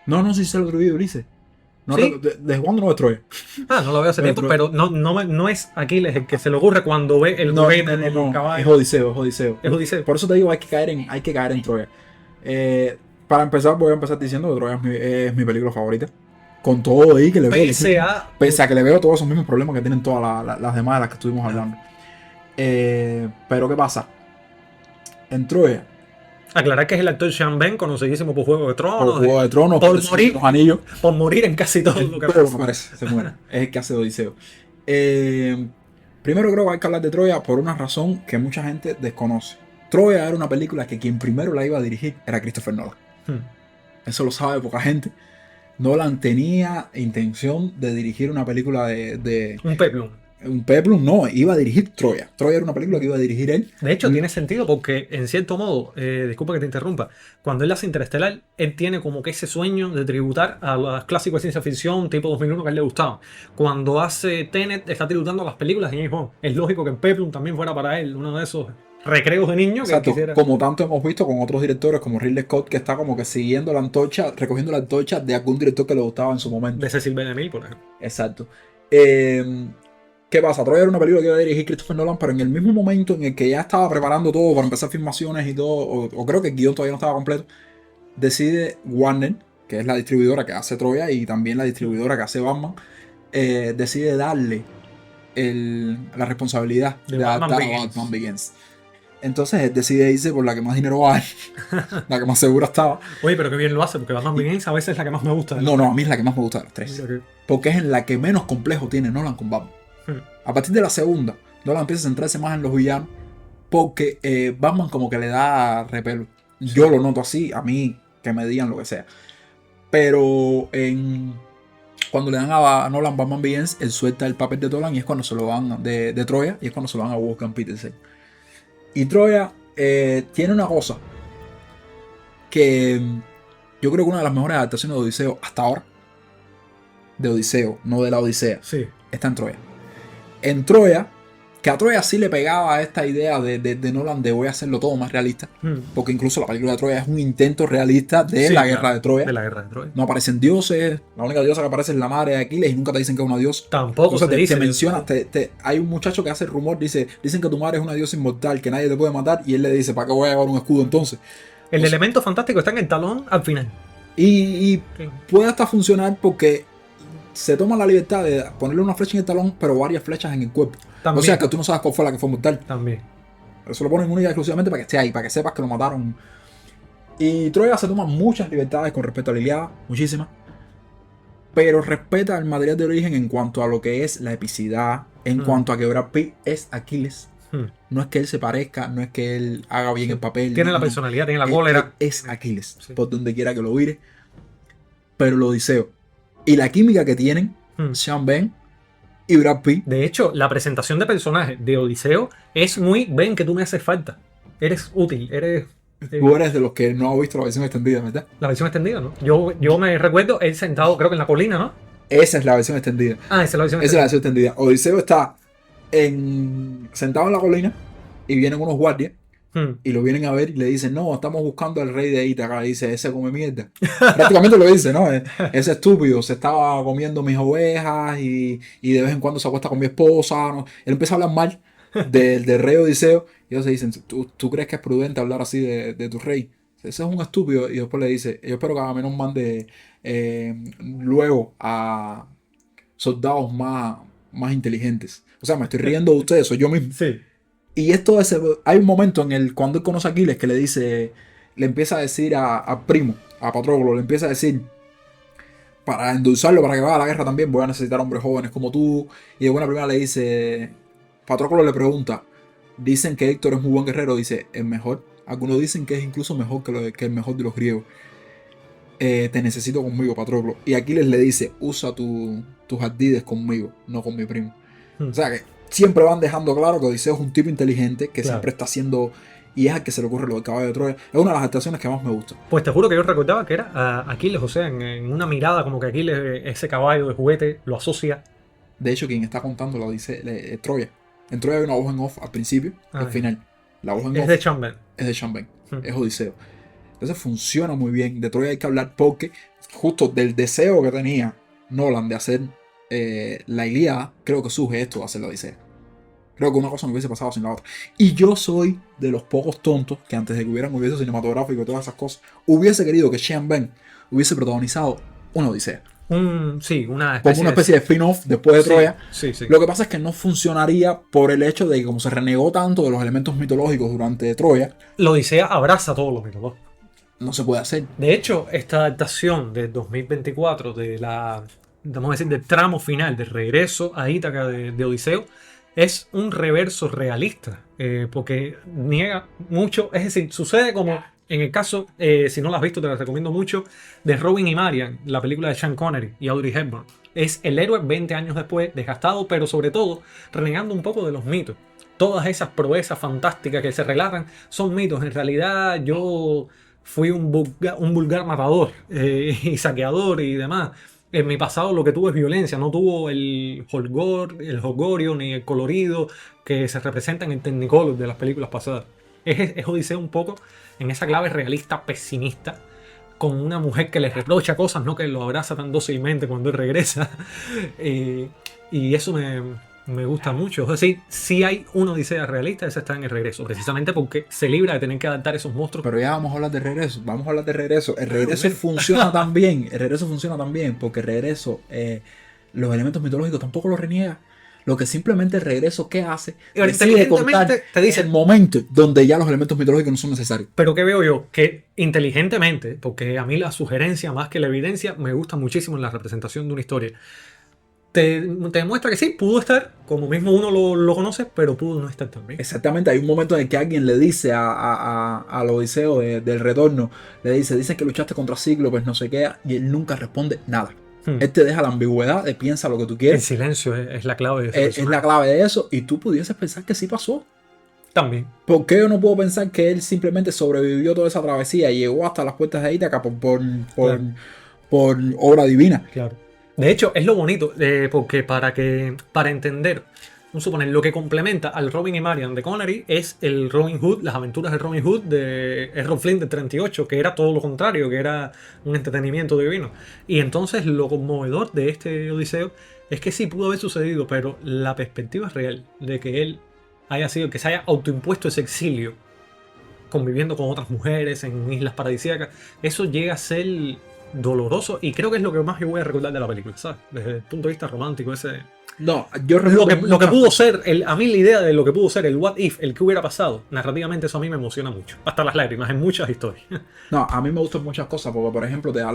No, sí se lo atribuye a Ulises. No, ¿Sí? ¿Desde cuándo no es Troya? No lo veo hace tiempo, pero no es Aquiles el que se le ocurre cuando ve el reino en el caballo. Es Odiseo. Es Odiseo. Por eso te digo, hay que caer en Troya. Para empezar, voy a empezar diciendo que Troya es mi película favorita. Con todo ahí que le veo. Pese a que le veo todos esos mismos problemas que tienen todas las demás de las que estuvimos hablando. Pero ¿qué pasa? En Troya. Aclarar que es el actor Sean Ben, conocidísimo por Juego de Tronos. Por Juego de Tronos, por morir, los anillos. Por morir en casi todo lo que pero no parece, se muere. Es el que hace de Odiseo. Primero creo que hay que hablar de Troya por una razón que mucha gente desconoce. Troya era una película que quien primero la iba a dirigir era Christopher Nolan. Eso lo sabe poca gente. Nolan tenía intención de dirigir una película de un peplum. Un peplum, no, iba a dirigir Troya. Troya era una película que iba a dirigir él. De hecho, tiene sentido porque, en cierto modo, disculpa que te interrumpa, cuando él hace Interestelar, él tiene como que ese sueño de tributar a los clásicos de ciencia ficción tipo 2001 que a él le gustaban. Cuando hace Tenet, está tributando a las películas de James Bond. Es lógico que el peplum también fuera para él uno de esos recreos de niño. Exacto, que quisiera. Como tanto hemos visto con otros directores como Ridley Scott, que está como que siguiendo la antorcha, recogiendo la antorcha de algún director que le gustaba en su momento. De Cecil B. DeMille, por ejemplo. Exacto. ¿Qué pasa? Troya era una película que iba a dirigir Christopher Nolan, pero en el mismo momento en el que ya estaba preparando todo para empezar filmaciones y todo, o creo que el guión todavía no estaba completo, decide Warner, que es la distribuidora que hace Troya y también la distribuidora que hace Batman, decide darle la responsabilidad de adaptar a Batman Begins. Entonces él decide irse por la que más dinero va, la que más segura estaba. Oye, pero qué bien lo hace, porque Batman Begins a veces es la que más me gusta. No, a mí es la que más me gusta de las tres. Porque es en la que menos complejo tiene Nolan con Batman. A partir de la segunda, Nolan empieza a centrarse más en los villanos porque Batman como que le da repelo. Yo lo noto así, a mí que me digan lo que sea. Pero cuando le dan a Nolan Batman Begins, él suelta el papel de Nolan y es cuando se lo van de Troya y es cuando se lo van a Wolfgang Petersen. Y Troya tiene una cosa que yo creo que una de las mejores adaptaciones de Odiseo hasta ahora, de Odiseo, no de la Odisea, Sí. está en Troya. En Troya, que a Troya sí le pegaba esta idea de Nolan de voy a hacerlo todo más realista, porque incluso la película de Troya es un intento realista de Sí, la claro, guerra de Troya. De la guerra de Troya. No aparecen dioses, la única diosa que aparece es la madre de Aquiles y nunca te dicen que es una diosa. Tampoco Entonces se dice. te menciona, hay un muchacho que hace el rumor, dicen que tu madre es una diosa inmortal, que nadie te puede matar, y él le dice, ¿para qué voy a llevar un escudo entonces? El O sea, elemento fantástico está en el talón al final. y Sí. puede hasta funcionar porque se toma la libertad de ponerle una flecha en el talón, pero varias flechas en el cuerpo. También. O sea que tú no sabes cuál fue la que fue mortal. También. Eso lo ponen única y exclusivamente para que esté ahí, para que sepas que lo mataron. Y Troya se toma muchas libertades con respecto a la Ilíada, muchísimas. Pero respeta el material de origen en cuanto a lo que es la epicidad, en cuanto a que Brad Pitt es Aquiles. No es que él se parezca, no es que él haga bien el papel. Tiene no, la no. personalidad, tiene la cólera. Es Aquiles, Sí. por donde quiera que lo vire. Pero lo Odiseo. Y la química que tienen Sean Ben y Brad Pitt. De hecho, la presentación de personajes de Odiseo es muy, ven que tú me haces falta. Eres útil, eres Tú eres de los que no ha visto la versión extendida, ¿verdad? la versión extendida, ¿no? Yo me recuerdo él sentado, creo que en la colina, ¿no? Esa es la versión extendida. Ah, esa es la versión Esa es la extendida. versión extendida. Odiseo está sentado en la colina y vienen unos guardias y lo vienen a ver y le dicen, no, estamos buscando al rey de Ítaca. Y dice, ese come mierda. Prácticamente lo dice, ¿no? Ese estúpido se estaba comiendo mis ovejas y de vez en cuando se acuesta con mi esposa, ¿no? Él empieza a hablar mal del rey Odiseo y ellos se dicen, ¿tú crees que es prudente hablar así de tu rey? Ese es un estúpido. Y después le dice, yo espero que a menos mande luego a soldados más inteligentes. O sea, me estoy riendo de ustedes, soy yo mismo. Sí. Y esto hay un momento en el cuando él conoce a Aquiles que le dice, le empieza a decir a Primo, a Patroclo, le empieza a decir, para endulzarlo, para que vaya a la guerra también, voy a necesitar hombres jóvenes como tú. Y de buena primera le dice, Patroclo le pregunta, dicen que Héctor es muy buen guerrero, dice, es mejor. Algunos dicen que es incluso mejor que el mejor de los griegos. Te necesito conmigo, Patroclo. Y Aquiles le dice, usa tus ardides conmigo, no con mi primo. O sea que siempre van dejando claro que Odiseo es un tipo inteligente que Claro. siempre está haciendo, y es al que se le ocurre lo del caballo de Troya. Es una de las adaptaciones que más me gusta. Pues te juro que yo recordaba que era Aquiles, o sea, en una mirada como que Aquiles, ese caballo de juguete, lo asocia. De hecho, quien está contando la Odisea, Troya. En Troya hay una voz en off al principio y al ya. final. La voz en Es off de Chamber. es de Sean Ben, Hmm. es Odiseo. Entonces funciona muy bien. De Troya hay que hablar porque justo del deseo que tenía Nolan de hacer la Ilíada, creo que surge esto de hacer la Odisea. Creo que una cosa no hubiese pasado sin la otra. Y yo soy de los pocos tontos que antes de que hubiera un universo cinematográfico y todas esas cosas, hubiese querido que Sean Ben hubiese protagonizado una Odisea. Sí, una Como una especie de spin-off después de Sí, Troya. Sí. Lo que pasa es que no funcionaría por el hecho de que como se renegó tanto de los elementos mitológicos durante Troya, La Odisea abraza todos los mitológicos. no se puede hacer. De hecho, esta adaptación de 2024 vamos a decir, del tramo final, del regreso a Ítaca de Odiseo, es un reverso realista, porque niega mucho, es decir, sucede como en el caso, si no la has visto te la recomiendo mucho, de Robin y Marian, la película de Sean Connery y Audrey Hepburn. Es el héroe 20 años después, desgastado, pero sobre todo renegando un poco de los mitos. Todas esas proezas fantásticas que se relatan son mitos. En realidad yo fui un vulgar matador y saqueador y demás. En mi pasado lo que tuvo es violencia, no tuvo el jolgorio ni el colorido que se representa en el Technicolor de las películas pasadas. Es Odiseo un poco en esa clave realista pesimista, con una mujer que le reprocha cosas, no que lo abraza tan dócilmente cuando él regresa. Y eso me gusta mucho. Es decir, si hay una Odisea realista, esa está en el regreso, precisamente porque se libra de tener que adaptar esos monstruos. Pero ya vamos a hablar de regreso. Vamos a hablar de regreso. El regreso funciona tan bien. El regreso funciona tan bien porque el regreso, los elementos mitológicos tampoco los reniega. Lo que simplemente el regreso, ¿qué hace? Y ahora, Decide contar inteligentemente te dice el momento donde ya los elementos mitológicos no son necesarios. Pero ¿qué veo yo? Que inteligentemente, porque a mí la sugerencia más que la evidencia me gusta muchísimo en la representación de una historia, te demuestra que sí, pudo estar, como mismo uno lo conoce, pero pudo no estar también. Exactamente, hay un momento en el que alguien le dice al Odiseo del retorno, le dice que luchaste contra Cíclopes, no sé qué, y él nunca responde nada. Él te deja la ambigüedad de piensa lo que tú El quieres. silencio es la clave de ese Es la clave de eso, y tú pudieses pensar que sí pasó. También. ¿Por qué yo no puedo pensar que él simplemente sobrevivió toda esa travesía y llegó hasta las puertas de Ítaca Claro. por obra divina? Claro. De hecho, es lo bonito, porque para entender, vamos a suponer, lo que complementa al Robin y Marian de Connery es el Robin Hood, las aventuras de Robin Hood de Errol Flynn de 38, que era todo lo contrario, que era un entretenimiento divino. Y entonces lo conmovedor de este Odiseo es que sí pudo haber sucedido, pero la perspectiva real de que él haya sido, que se haya autoimpuesto ese exilio, conviviendo con otras mujeres en islas paradisíacas, eso llega a ser doloroso y creo que es lo que más yo voy a recordar de la película, ¿sabes? Desde el punto de vista romántico, ese... No, yo Lo que recuerdo pudo ser, a mí la idea de lo que pudo ser el what if, el que hubiera pasado, narrativamente eso a mí me emociona mucho. Hasta las lágrimas en muchas historias. No, a mí me gustan muchas cosas porque, por ejemplo, te da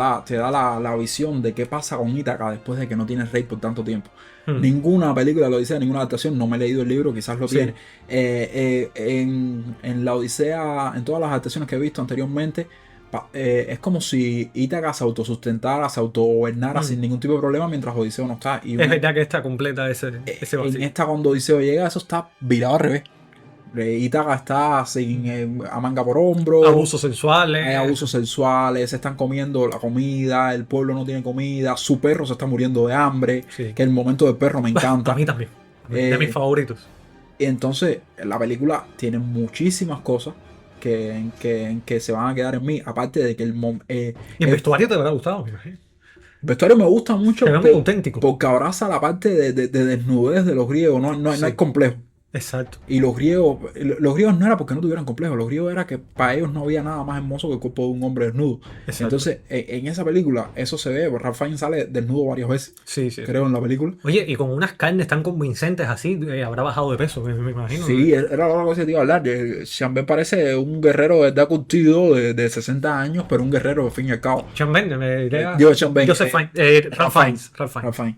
la visión de qué pasa con Ítaca después de que no tiene rey por tanto tiempo. Ninguna película de la Odisea, ninguna adaptación, no me he leído el libro, quizás lo Sí. tiene. En la Odisea, en todas las adaptaciones que he visto anteriormente, es como si Ítaca se autosustentara, se autogobernara sin ningún tipo de problema mientras Odiseo no está. Y Es verdad que está completa ese en vacío. esta, cuando Odiseo llega, eso está virado al revés. Ítaca está sin a manga por hombro. Abusos sexuales. Hay abusos sexuales, se están comiendo la comida, el pueblo no tiene comida, su perro se está muriendo de hambre, Sí. que el momento del perro me encanta. A mí también. De mis favoritos. Y entonces, la película tiene muchísimas cosas que se van a quedar en mí, aparte de que Y el vestuario te habrá gustado, me imagino. vestuario me gusta mucho Se ve muy auténtico. porque abraza la parte de desnudez de los griegos, no Sí. hay complejo. Exacto. Y los griegos no era porque no tuvieran complejos, los griegos era que para ellos no había nada más hermoso que el cuerpo de un hombre desnudo. Exacto. Entonces, en esa película, eso se ve, porque Ralph Fiennes sale desnudo varias veces, Sí, sí. creo, en la película. Oye, y con unas carnes tan convincentes así, habrá bajado de peso, me imagino. Sí, era la cosa que te iba a hablar. Sean parece un guerrero de edad curtido de 60 años, pero un guerrero al fin y al cabo. Sean Ben, me diría. Digo, Sean Ben, Joseph Fiennes, Ralph Fiennes. Ralph Fiennes.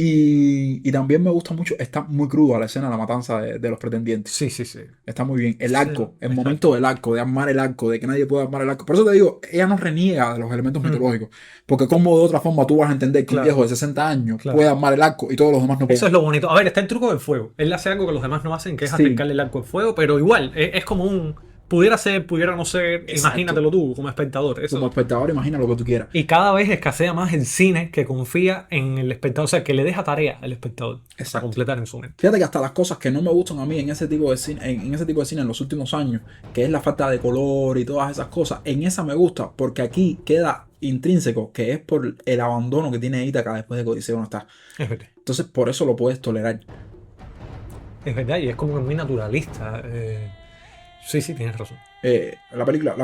Y también me gusta mucho, está muy cruda la escena de la matanza de los pretendientes. Sí, sí, sí. Está muy bien. El Sí, arco, el exacto. momento del arco, de armar el arco, de que nadie pueda armar el arco. Por eso te digo, ella no reniega de los elementos mitológicos. Porque como de otra forma tú vas a entender que un Claro. viejo de 60 años Claro. puede armar el arco y todos los demás no Eso pueden. es lo bonito. A ver, está el truco del fuego. Él hace algo que los demás no hacen, que es Sí. acercarle el arco al fuego, pero igual, es como un. Pudiera ser, pudiera no ser, Exacto. imagínatelo tú como espectador. Eso. Como espectador, imagina lo que tú quieras. Y cada vez escasea más el cine que confía en el espectador, o sea, que le deja tarea al espectador para Exacto. completar en su mente. Fíjate que hasta las cosas que no me gustan a mí en ese tipo de cine, en ese tipo de cine en los últimos años, que es la falta de color y todas esas cosas, en esa me gusta porque aquí queda intrínseco que es por el abandono que tiene Ítaca después de que Odiseo no está. Es verdad. Entonces por eso lo puedes tolerar. Es verdad, y es como que muy naturalista. Sí, sí, tienes razón. La película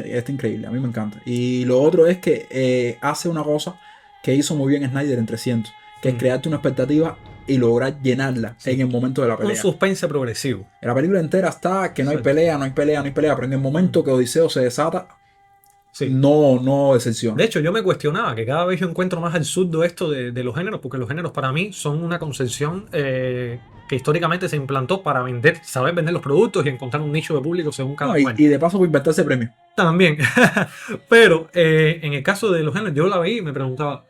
está increíble, a mí me encanta. Y lo otro es que hace una cosa que hizo muy bien Snyder en 300, que es crearte una expectativa y lograr llenarla en el momento de la Un pelea. suspense progresivo. En la película entera está que no hay Exacto. pelea, no hay pelea, no hay pelea, pero en el momento que Odiseo se desata, Sí. no decepciona. De hecho, yo me cuestionaba que cada vez yo encuentro más absurdo esto de los géneros, porque los géneros para mí son una concepción que históricamente se implantó para vender, saber vender los productos y encontrar un nicho de público según cada No, y cual. de paso por inventarse premio. También. Pero en el caso de los géneros, yo la veí y me preguntaba,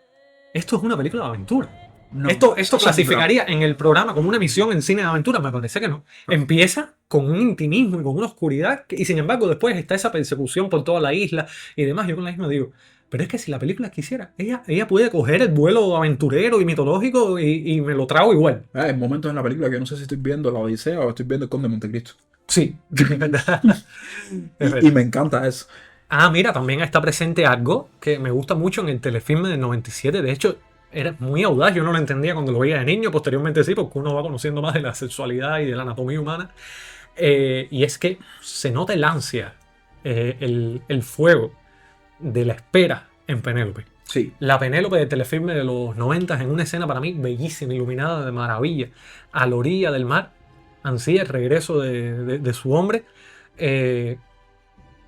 ¿esto es una película de aventura? No, ¿Esto eso es clasificaría en el programa como una emisión en cine de aventura? Me parece que no. Empieza con un intimismo y con una oscuridad y sin embargo después está esa persecución por toda la isla y demás. Yo con la isla digo, pero es que si la película quisiera, ella puede coger el vuelo aventurero y mitológico y me lo trago igual. Hay momentos en la película que yo no sé si estoy viendo la Odisea o estoy viendo el Conde de Montecristo. Sí, es verdad. Es verdad. Y me encanta eso. Ah, mira, también está presente algo que me gusta mucho en el telefilme del 97. De hecho, era muy audaz. Yo no lo entendía cuando lo veía de niño. Posteriormente sí, porque uno va conociendo más de la sexualidad y de la anatomía humana. Y es que se nota el ansia, el fuego de la espera en Penélope. Sí. La Penélope del telefilme de los 90 en una escena para mí bellísima, iluminada de maravilla, a la orilla del mar, ansía el regreso de su hombre,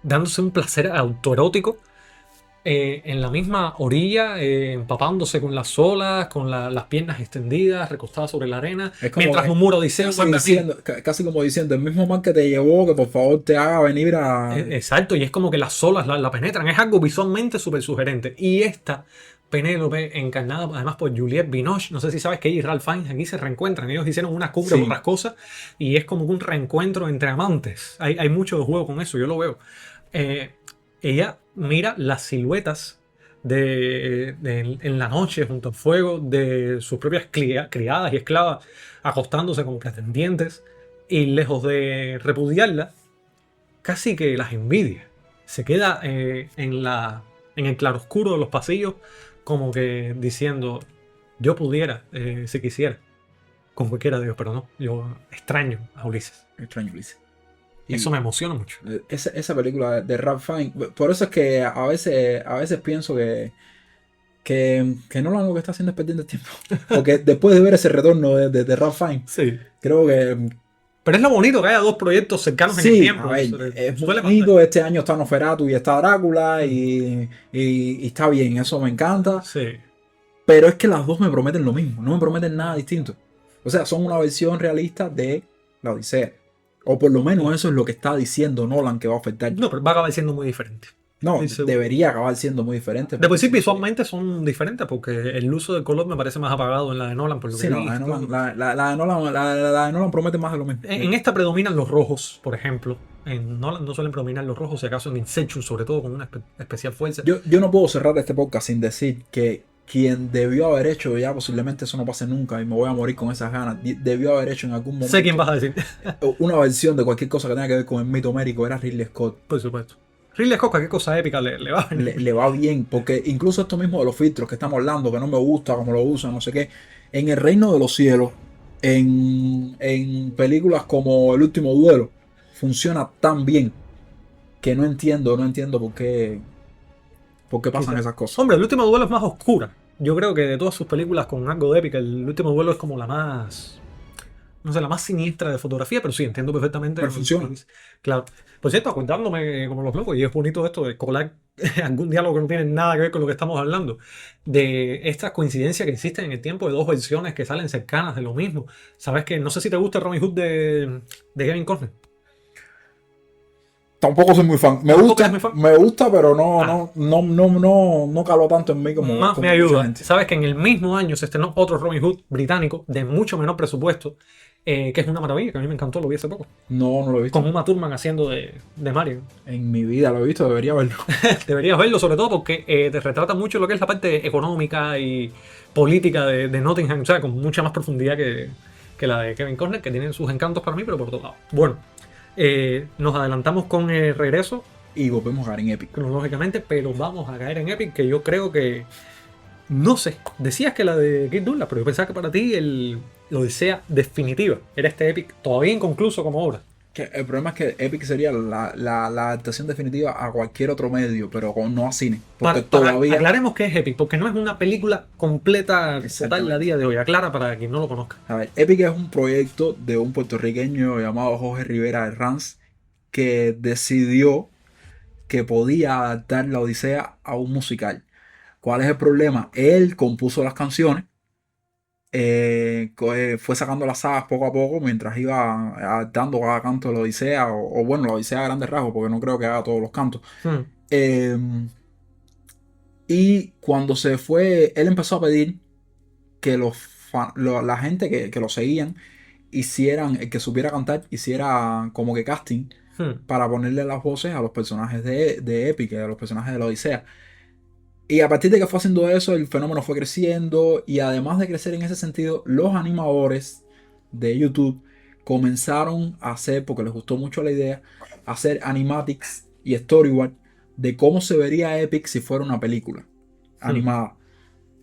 dándose un placer autoerótico en la misma orilla, empapándose con las olas, con las piernas extendidas, recostada sobre la arena, Es como mientras que- murmura Odiseo. casi como diciendo, el mismo mar que te llevó, que por favor te haga venir a... Exacto, y es como que las olas la penetran, es algo visualmente súper sugerente. Y esta Penélope, encarnada además por Juliette Binoche. No sé si sabes que ella y Ralph Fiennes aquí se reencuentran. Ellos hicieron una cumbre Sí. borrascosa y es como un reencuentro entre amantes. Hay mucho juego con eso, yo lo veo. Eh, ella mira las siluetas en la noche junto al fuego de sus propias criadas y esclavas acostándose con pretendientes y lejos de repudiarla, casi que las envidia. Se queda en el claroscuro de los pasillos como que diciendo, yo pudiera, si quisiera, con cualquiera de ellos, pero no, yo extraño a Ulises. Extraño, Ulises. Y Eso me emociona mucho. esa película de Ralph Fiennes, por eso es que a veces pienso que Nolan lo que está haciendo es perdiendo el tiempo. Porque después de ver ese retorno de Ralph Fiennes, Sí. creo que Pero es lo bonito que haya dos proyectos cercanos en el sí, tiempo. a ver, es Suele bonito. Este año está Nosferatu y está Drácula y está bien, eso me encanta. pasar. Sí. Pero es que las dos me prometen lo mismo, no me prometen nada distinto. O sea, son una versión realista de la Odisea. O por lo menos eso es lo que está diciendo Nolan que va a afectar. No, pero va a acabar siendo muy diferente. No, Sí, seguro. debería acabar siendo muy diferente. De por sí visualmente son diferentes porque el uso del color me parece más apagado en la de Nolan por lo que Sí, he no, la de visto. Nolan, la de Nolan promete más de lo mismo. En esta predominan los rojos, por ejemplo. En Nolan no suelen predominar los rojos, si acaso en Inception, sobre todo, con una especial fuerza. Yo no puedo cerrar este podcast sin decir que quien debió haber hecho, ya posiblemente eso no pase nunca y me voy a morir con esas ganas, debió haber hecho en algún momento Sé quién vas a decir, una versión de cualquier cosa que tenga que ver con el mito homérico, era Ridley Scott. por supuesto. Ridley Scott, qué cosa épica le va a venir. Le va bien, porque incluso esto mismo de los filtros que estamos hablando, que no me gusta como lo usan, no sé qué, en El Reino de los Cielos, en películas como El Último Duelo, funciona tan bien que no entiendo por qué pasan esas cosas. Hombre, El Último Duelo es más oscura. Yo creo que de todas sus películas con algo de épica, El Último Duelo es como la más... No sé, la más siniestra de fotografía, pero sí, entiendo perfectamente. Pero funciona. Claro. Por cierto, acordándome como los locos, y es bonito esto de colar algún diálogo que no tiene nada que ver con lo que estamos hablando, de estas coincidencias que existen en el tiempo de dos versiones que salen cercanas de lo mismo. Sabes que no sé si te gusta el Robin Hood de Kevin Costner. Tampoco soy muy fan. ¿Tampoco eres muy fan? Me gusta, pero Ah. no caló tanto en mí como, Más como me mucha ayuda. gente. Sabes que en el mismo año se estrenó otro Robin Hood británico de mucho menor presupuesto, que es una maravilla, que a mí me encantó, lo vi hace poco. No lo he visto. Con Uma Thurman haciendo de Marion. En mi vida lo he visto, debería verlo. Deberías verlo, sobre todo porque te retrata mucho lo que es la parte económica y política de Nottingham, o sea, con mucha más profundidad que la de Kevin Costner, que tiene sus encantos para mí, pero por otro lado. Bueno, nos adelantamos con el regreso, Y volvemos a caer en Epic. cronológicamente, pero vamos a caer en Epic, que yo creo que... No sé, decías que la de Kate Douglas, pero yo pensaba que para ti la Odisea definitiva era este Epic todavía inconcluso como obra. Que el problema es que Epic sería la adaptación definitiva a cualquier otro medio, pero no a cine. Porque todavía. Aclaremos qué es Epic, porque no es una película completa total Exactamente. a día de hoy. Aclara para quien no lo conozca. A ver, Epic es un proyecto de un puertorriqueño llamado Jorge Rivera Herranz que decidió que podía adaptar la Odisea a un musical. ¿Cuál es el problema? Él compuso las canciones, fue sacando las sagas poco a poco mientras iba adaptando cada canto de la Odisea, o bueno, la Odisea a grandes rasgos, porque no creo que haga todos los cantos. Hmm. Y cuando se fue, él empezó a pedir que la gente que lo seguían hicieran, el que supiera cantar, hiciera como que casting para ponerle las voces a los personajes de Epic, a los personajes de la Odisea. Y a partir de que fue haciendo eso, el fenómeno fue creciendo y además de crecer en ese sentido, los animadores de YouTube comenzaron a hacer, porque les gustó mucho la idea, hacer animatics y storyboard de cómo se vería Epic si fuera una película animada.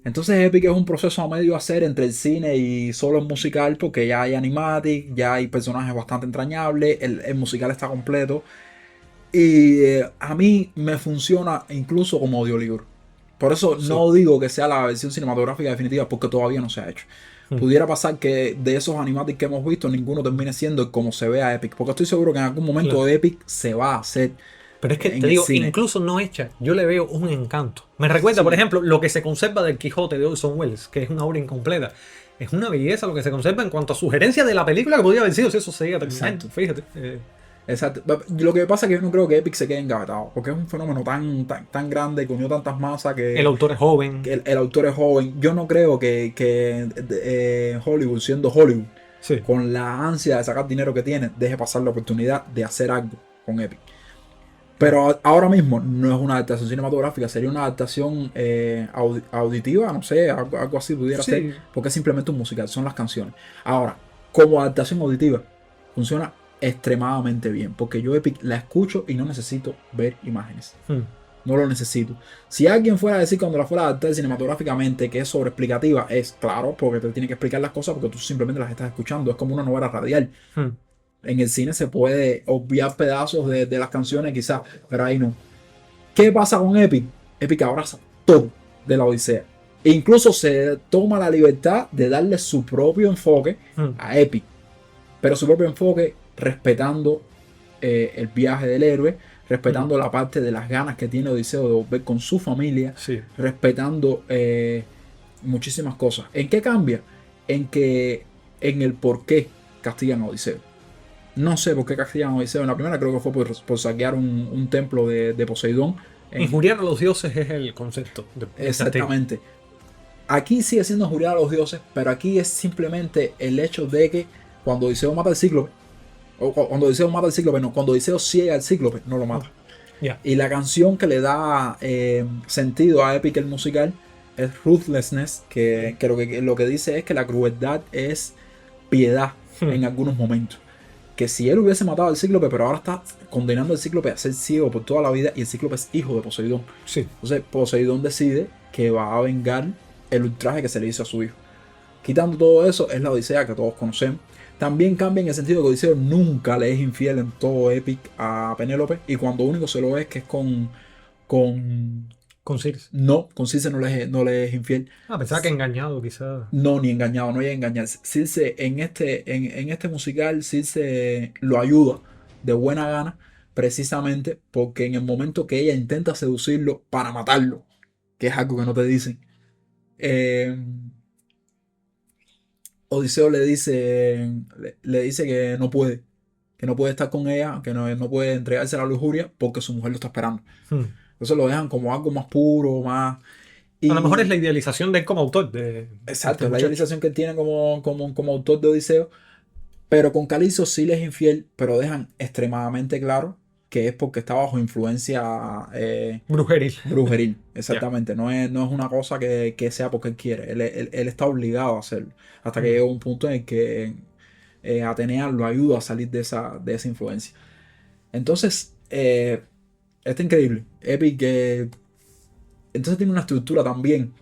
Entonces Epic es un proceso a medio hacer entre el cine y solo el musical, porque ya hay animatics, ya hay personajes bastante entrañables, el musical está completo. Y a mí me funciona incluso como audiolibro. Por eso Sí. no digo que sea la versión cinematográfica definitiva, porque todavía no se ha hecho. Pudiera pasar que de esos animatics que hemos visto, ninguno termine siendo como se ve a Epic. Porque estoy seguro que en algún momento Claro. Epic se va a hacer. Pero es que en te el digo, cine. incluso no hecha, yo le veo un encanto. Me recuerda, Sí. por ejemplo, lo que se conserva del Quijote de Orson Welles, que es una obra incompleta. Es una belleza lo que se conserva en cuanto a sugerencias de la película que podría haber sido si eso seguía terminando. Exacto. Fíjate. Exacto. Lo que pasa es que yo no creo que Epic se quede engavetado, porque es un fenómeno tan grande que unió tantas masas El autor es joven. que el autor es joven. Yo no creo que Hollywood, siendo Hollywood, Sí. con la ansia de sacar dinero que tiene, deje pasar la oportunidad de hacer algo con Epic. Pero ahora mismo no es una adaptación cinematográfica, sería una adaptación auditiva, no sé, algo así pudiera Sí. ser, porque es simplemente un musical, son las canciones. Ahora, como adaptación auditiva, funciona extremadamente bien, porque yo Epic la escucho y no necesito ver imágenes. Hmm. No lo necesito. Si alguien fuera a decir cuando la fuera a adaptar cinematográficamente que es sobreexplicativa, es claro, porque te tiene que explicar las cosas porque tú simplemente las estás escuchando. Es como una novela radial. Hmm. En el cine se puede obviar pedazos de las canciones quizás, pero ahí no. ¿Qué pasa con Epic? Epic abraza todo de la Odisea. E incluso se toma la libertad de darle su propio enfoque a Epic. Pero su propio enfoque respetando el viaje del héroe, respetando la parte de las ganas que tiene Odiseo de volver con su familia, Sí. respetando muchísimas cosas. ¿En qué cambia? En el por qué castigan a Odiseo. No sé por qué castigan a Odiseo en la primera, creo que fue por saquear un templo de Poseidón. Injuriar a los dioses es el concepto. Exactamente. Aquí sigue siendo injuriar a los dioses, pero aquí es simplemente el hecho de que cuando Odiseo mata al Cíclope, o cuando Odiseo mata al Cíclope, no, cuando Odiseo ciega al Cíclope, no lo mata. Yeah. Y la canción que le da sentido a Epic el musical es Ruthlessness, que lo que dice es que la crueldad es piedad en algunos momentos. Que si él hubiese matado al Cíclope, pero ahora está condenando al Cíclope a ser ciego por toda la vida, y el Cíclope es hijo de Poseidón. Sí. Entonces Poseidón decide que va a vengar el ultraje que se le hizo a su hijo. Quitando todo eso, es la Odisea que todos conocemos. También cambia en el sentido que Odiseo nunca le es infiel en todo Epic a Penélope, y cuando único se lo ve es que es con Circe. No, con Circe no le es infiel. Pensaba que engañado quizás. No, ni engañado, no hay engañar. Circe en este musical, Circe lo ayuda de buena gana, precisamente porque en el momento que ella intenta seducirlo para matarlo, que es algo que no te dicen, Odiseo le dice que no puede estar con ella, que no puede entregarse a la lujuria porque su mujer lo está esperando. Entonces lo dejan como algo más puro, más... A lo mejor es la idealización de él como autor. Exacto, es la idealización que él tiene como autor de Odiseo. Pero con Calizo sí les es infiel, pero dejan extremadamente claro que es porque está bajo influencia brujeril. Exactamente. Yeah. No es una cosa que sea porque él quiere. Él está obligado a hacerlo. Hasta que llega un punto en el que Atenea lo ayuda a salir de esa influencia. Entonces, está increíble. Epic entonces tiene una estructura también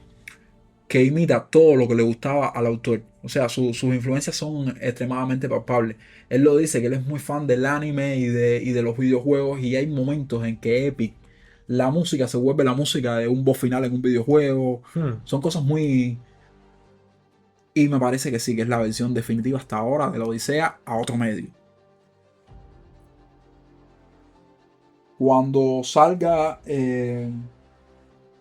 que imita todo lo que le gustaba al autor. O sea, sus influencias son extremadamente palpables. Él lo dice que él es muy fan del anime y de los videojuegos, y hay momentos en que Epic, la música se vuelve la música de un boss final en un videojuego. Son cosas muy... Y me parece que sí, que es la versión definitiva hasta ahora de la Odisea a otro medio. Cuando salga...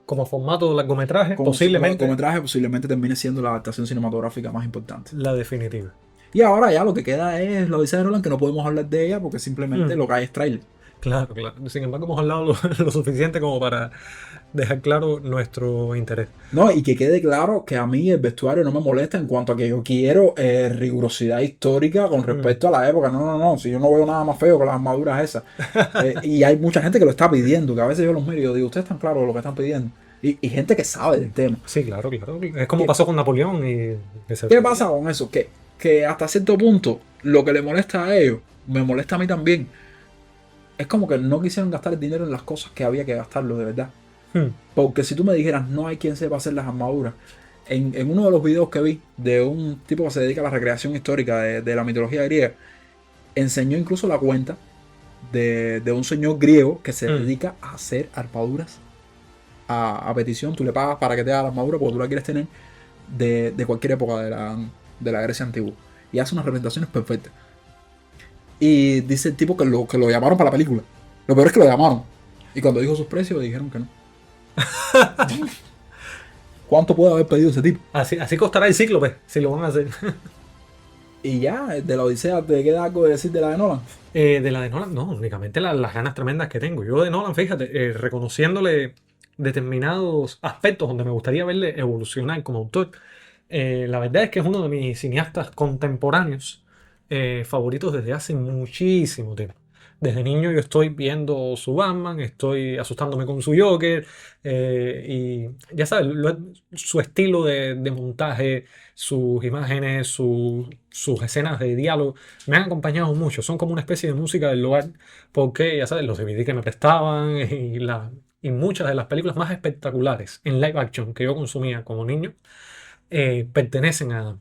como formato de largometraje, posiblemente termine siendo la adaptación cinematográfica más importante. La definitiva. Y ahora ya lo que queda es la Odisea de Nolan, que no podemos hablar de ella porque simplemente lo que hay es trailer. Claro. Sin embargo, hemos hablado lo suficiente como para dejar claro nuestro interés. No, y que quede claro que a mí el vestuario no me molesta en cuanto a que yo quiero rigurosidad histórica con respecto a la época. No. Si yo no veo nada más feo que las armaduras esas. Y hay mucha gente que lo está pidiendo, que a veces yo los miro y digo, ustedes están claros de lo que están pidiendo. Y gente que sabe del tema. Sí, claro. Es como pasó con Napoleón. ¿Qué pasa con eso? Que hasta cierto punto lo que le molesta a ellos, me molesta a mí también. Es como que no quisieron gastar el dinero en las cosas que había que gastarlo de verdad. Porque si tú me dijeras, no hay quien sepa hacer las armaduras. En uno de los videos que vi de un tipo que se dedica a la recreación histórica de la mitología griega, enseñó incluso la cuenta de un señor griego que se dedica a hacer armaduras a petición. Tú le pagas para que te haga la armadura porque tú la quieres tener de cualquier época de la Grecia antigua. Y hace unas representaciones perfectas. Y dice el tipo que lo llamaron para la película. Lo peor es que lo llamaron. Y cuando dijo sus precios, dijeron que no. ¿Cuánto puede haber pedido ese tipo? Así costará el Cíclope, si lo van a hacer. Y ya, de la Odisea, ¿te queda algo de decir de la de Nolan? De la de Nolan, no, únicamente las ganas tremendas que tengo. Yo de Nolan, fíjate, reconociéndole determinados aspectos donde me gustaría verle evolucionar como autor. La verdad es que es uno de mis cineastas contemporáneos favoritos desde hace muchísimo tiempo. Desde niño yo estoy viendo su Batman, estoy asustándome con su Joker, y ya sabes, su estilo de montaje, sus imágenes, sus escenas de diálogo me han acompañado mucho. Son como una especie de música del lugar, porque ya sabes, los DVD que me prestaban y muchas de las películas más espectaculares en live action que yo consumía como niño pertenecen a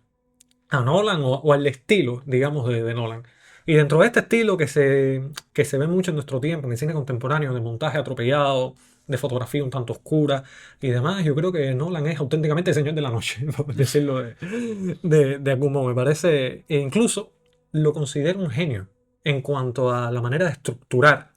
Nolan o al estilo, digamos, de Nolan. Y dentro de este estilo que se ve mucho en nuestro tiempo, en el cine contemporáneo, de montaje atropellado, de fotografía un tanto oscura y demás, yo creo que Nolan es auténticamente el señor de la noche, por decirlo de algún modo. Me parece, e incluso lo considero un genio en cuanto a la manera de estructurar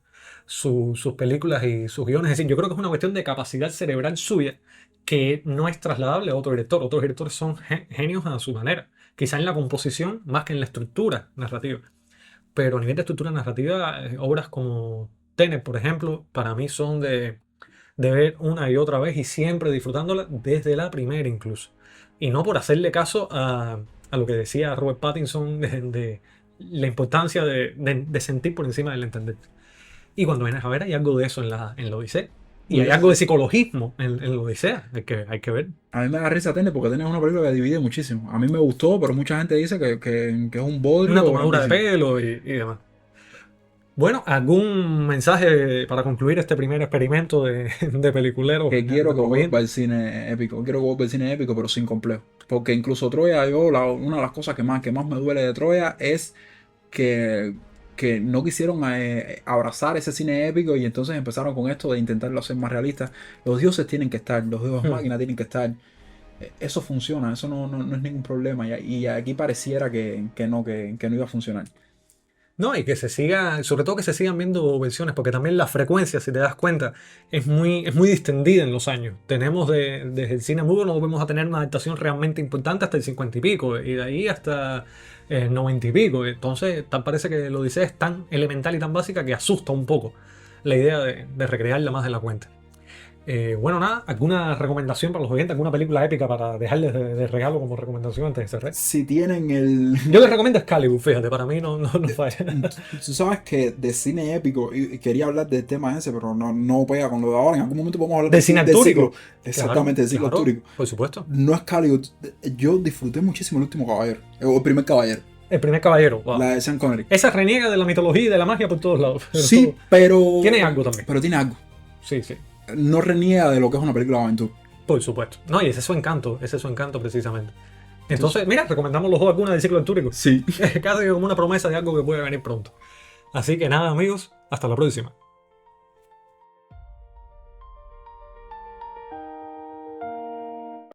sus películas y sus guiones. Es decir, yo creo que es una cuestión de capacidad cerebral suya que no es trasladable a otro director. Otros directores son genios a su manera. Quizá en la composición más que en la estructura narrativa. Pero a nivel de estructura narrativa, obras como Tenet, por ejemplo, para mí son de ver una y otra vez y siempre disfrutándola desde la primera incluso. Y no por hacerle caso a lo que decía Robert Pattinson de la importancia de sentir por encima del entender. Y cuando vienes a ver, hay algo de eso en la Odisea. Y hay algo de psicologismo en la Odisea, hay que ver. A mí me da risa Tenet porque Tenet es una película que divide muchísimo. A mí me gustó, pero mucha gente dice que es un bodrio. Una tomadura de grandísimo. pelo y demás. Bueno, ¿algún mensaje para concluir este primer experimento de peliculero? Que quiero que vuelva al cine épico. Quiero que vuelva al cine épico, pero sin complejo. Porque incluso Troya, una de las cosas que más me duele de Troya es que, que no quisieron abrazar ese cine épico y entonces empezaron con esto de intentarlo hacer más realista. Los dioses tienen que estar, los dioses máquinas tienen que estar. Eso funciona, eso no es ningún problema. Y aquí pareciera que no iba a funcionar. No, y que se siga, sobre todo que se sigan viendo versiones, porque también la frecuencia, si te das cuenta, es muy distendida en los años. Tenemos desde el cine mudo, no volvemos a tener una adaptación realmente importante hasta el 50 y pico, y de ahí hasta el 90 y pico. Entonces, tal parece que lo dice es tan elemental y tan básica que asusta un poco la idea de recrearla más de la cuenta. Bueno, nada, ¿alguna recomendación para los oyentes? ¿Alguna película épica para dejarles de regalo como recomendación antes de cerrar? Si tienen el... Yo les recomiendo Excalibur, fíjate, para mí no falla. Tú sabes que de cine épico, y quería hablar del tema ese, pero no pega con lo de ahora. En algún momento podemos hablar ¿De cine del artúrico? ciclo. Exactamente, del ciclo Claro, artúrico. por supuesto. No es Excalibur. Yo disfruté muchísimo El Último Caballero, o El Primer Caballero, El primer caballero, wow. la de Sean Connery. Esa reniega de la mitología y de la magia por todos lados. Sí, pero... Tiene algo también. Pero tiene algo. Sí, sí. No reniega de lo que es una película de aventura. Por supuesto. No, y ese es su encanto precisamente. Entonces, mira, recomendamos los dos algunas del ciclo artúrico. Sí. Casi como una promesa de algo que puede venir pronto. Así que nada, amigos, hasta la próxima.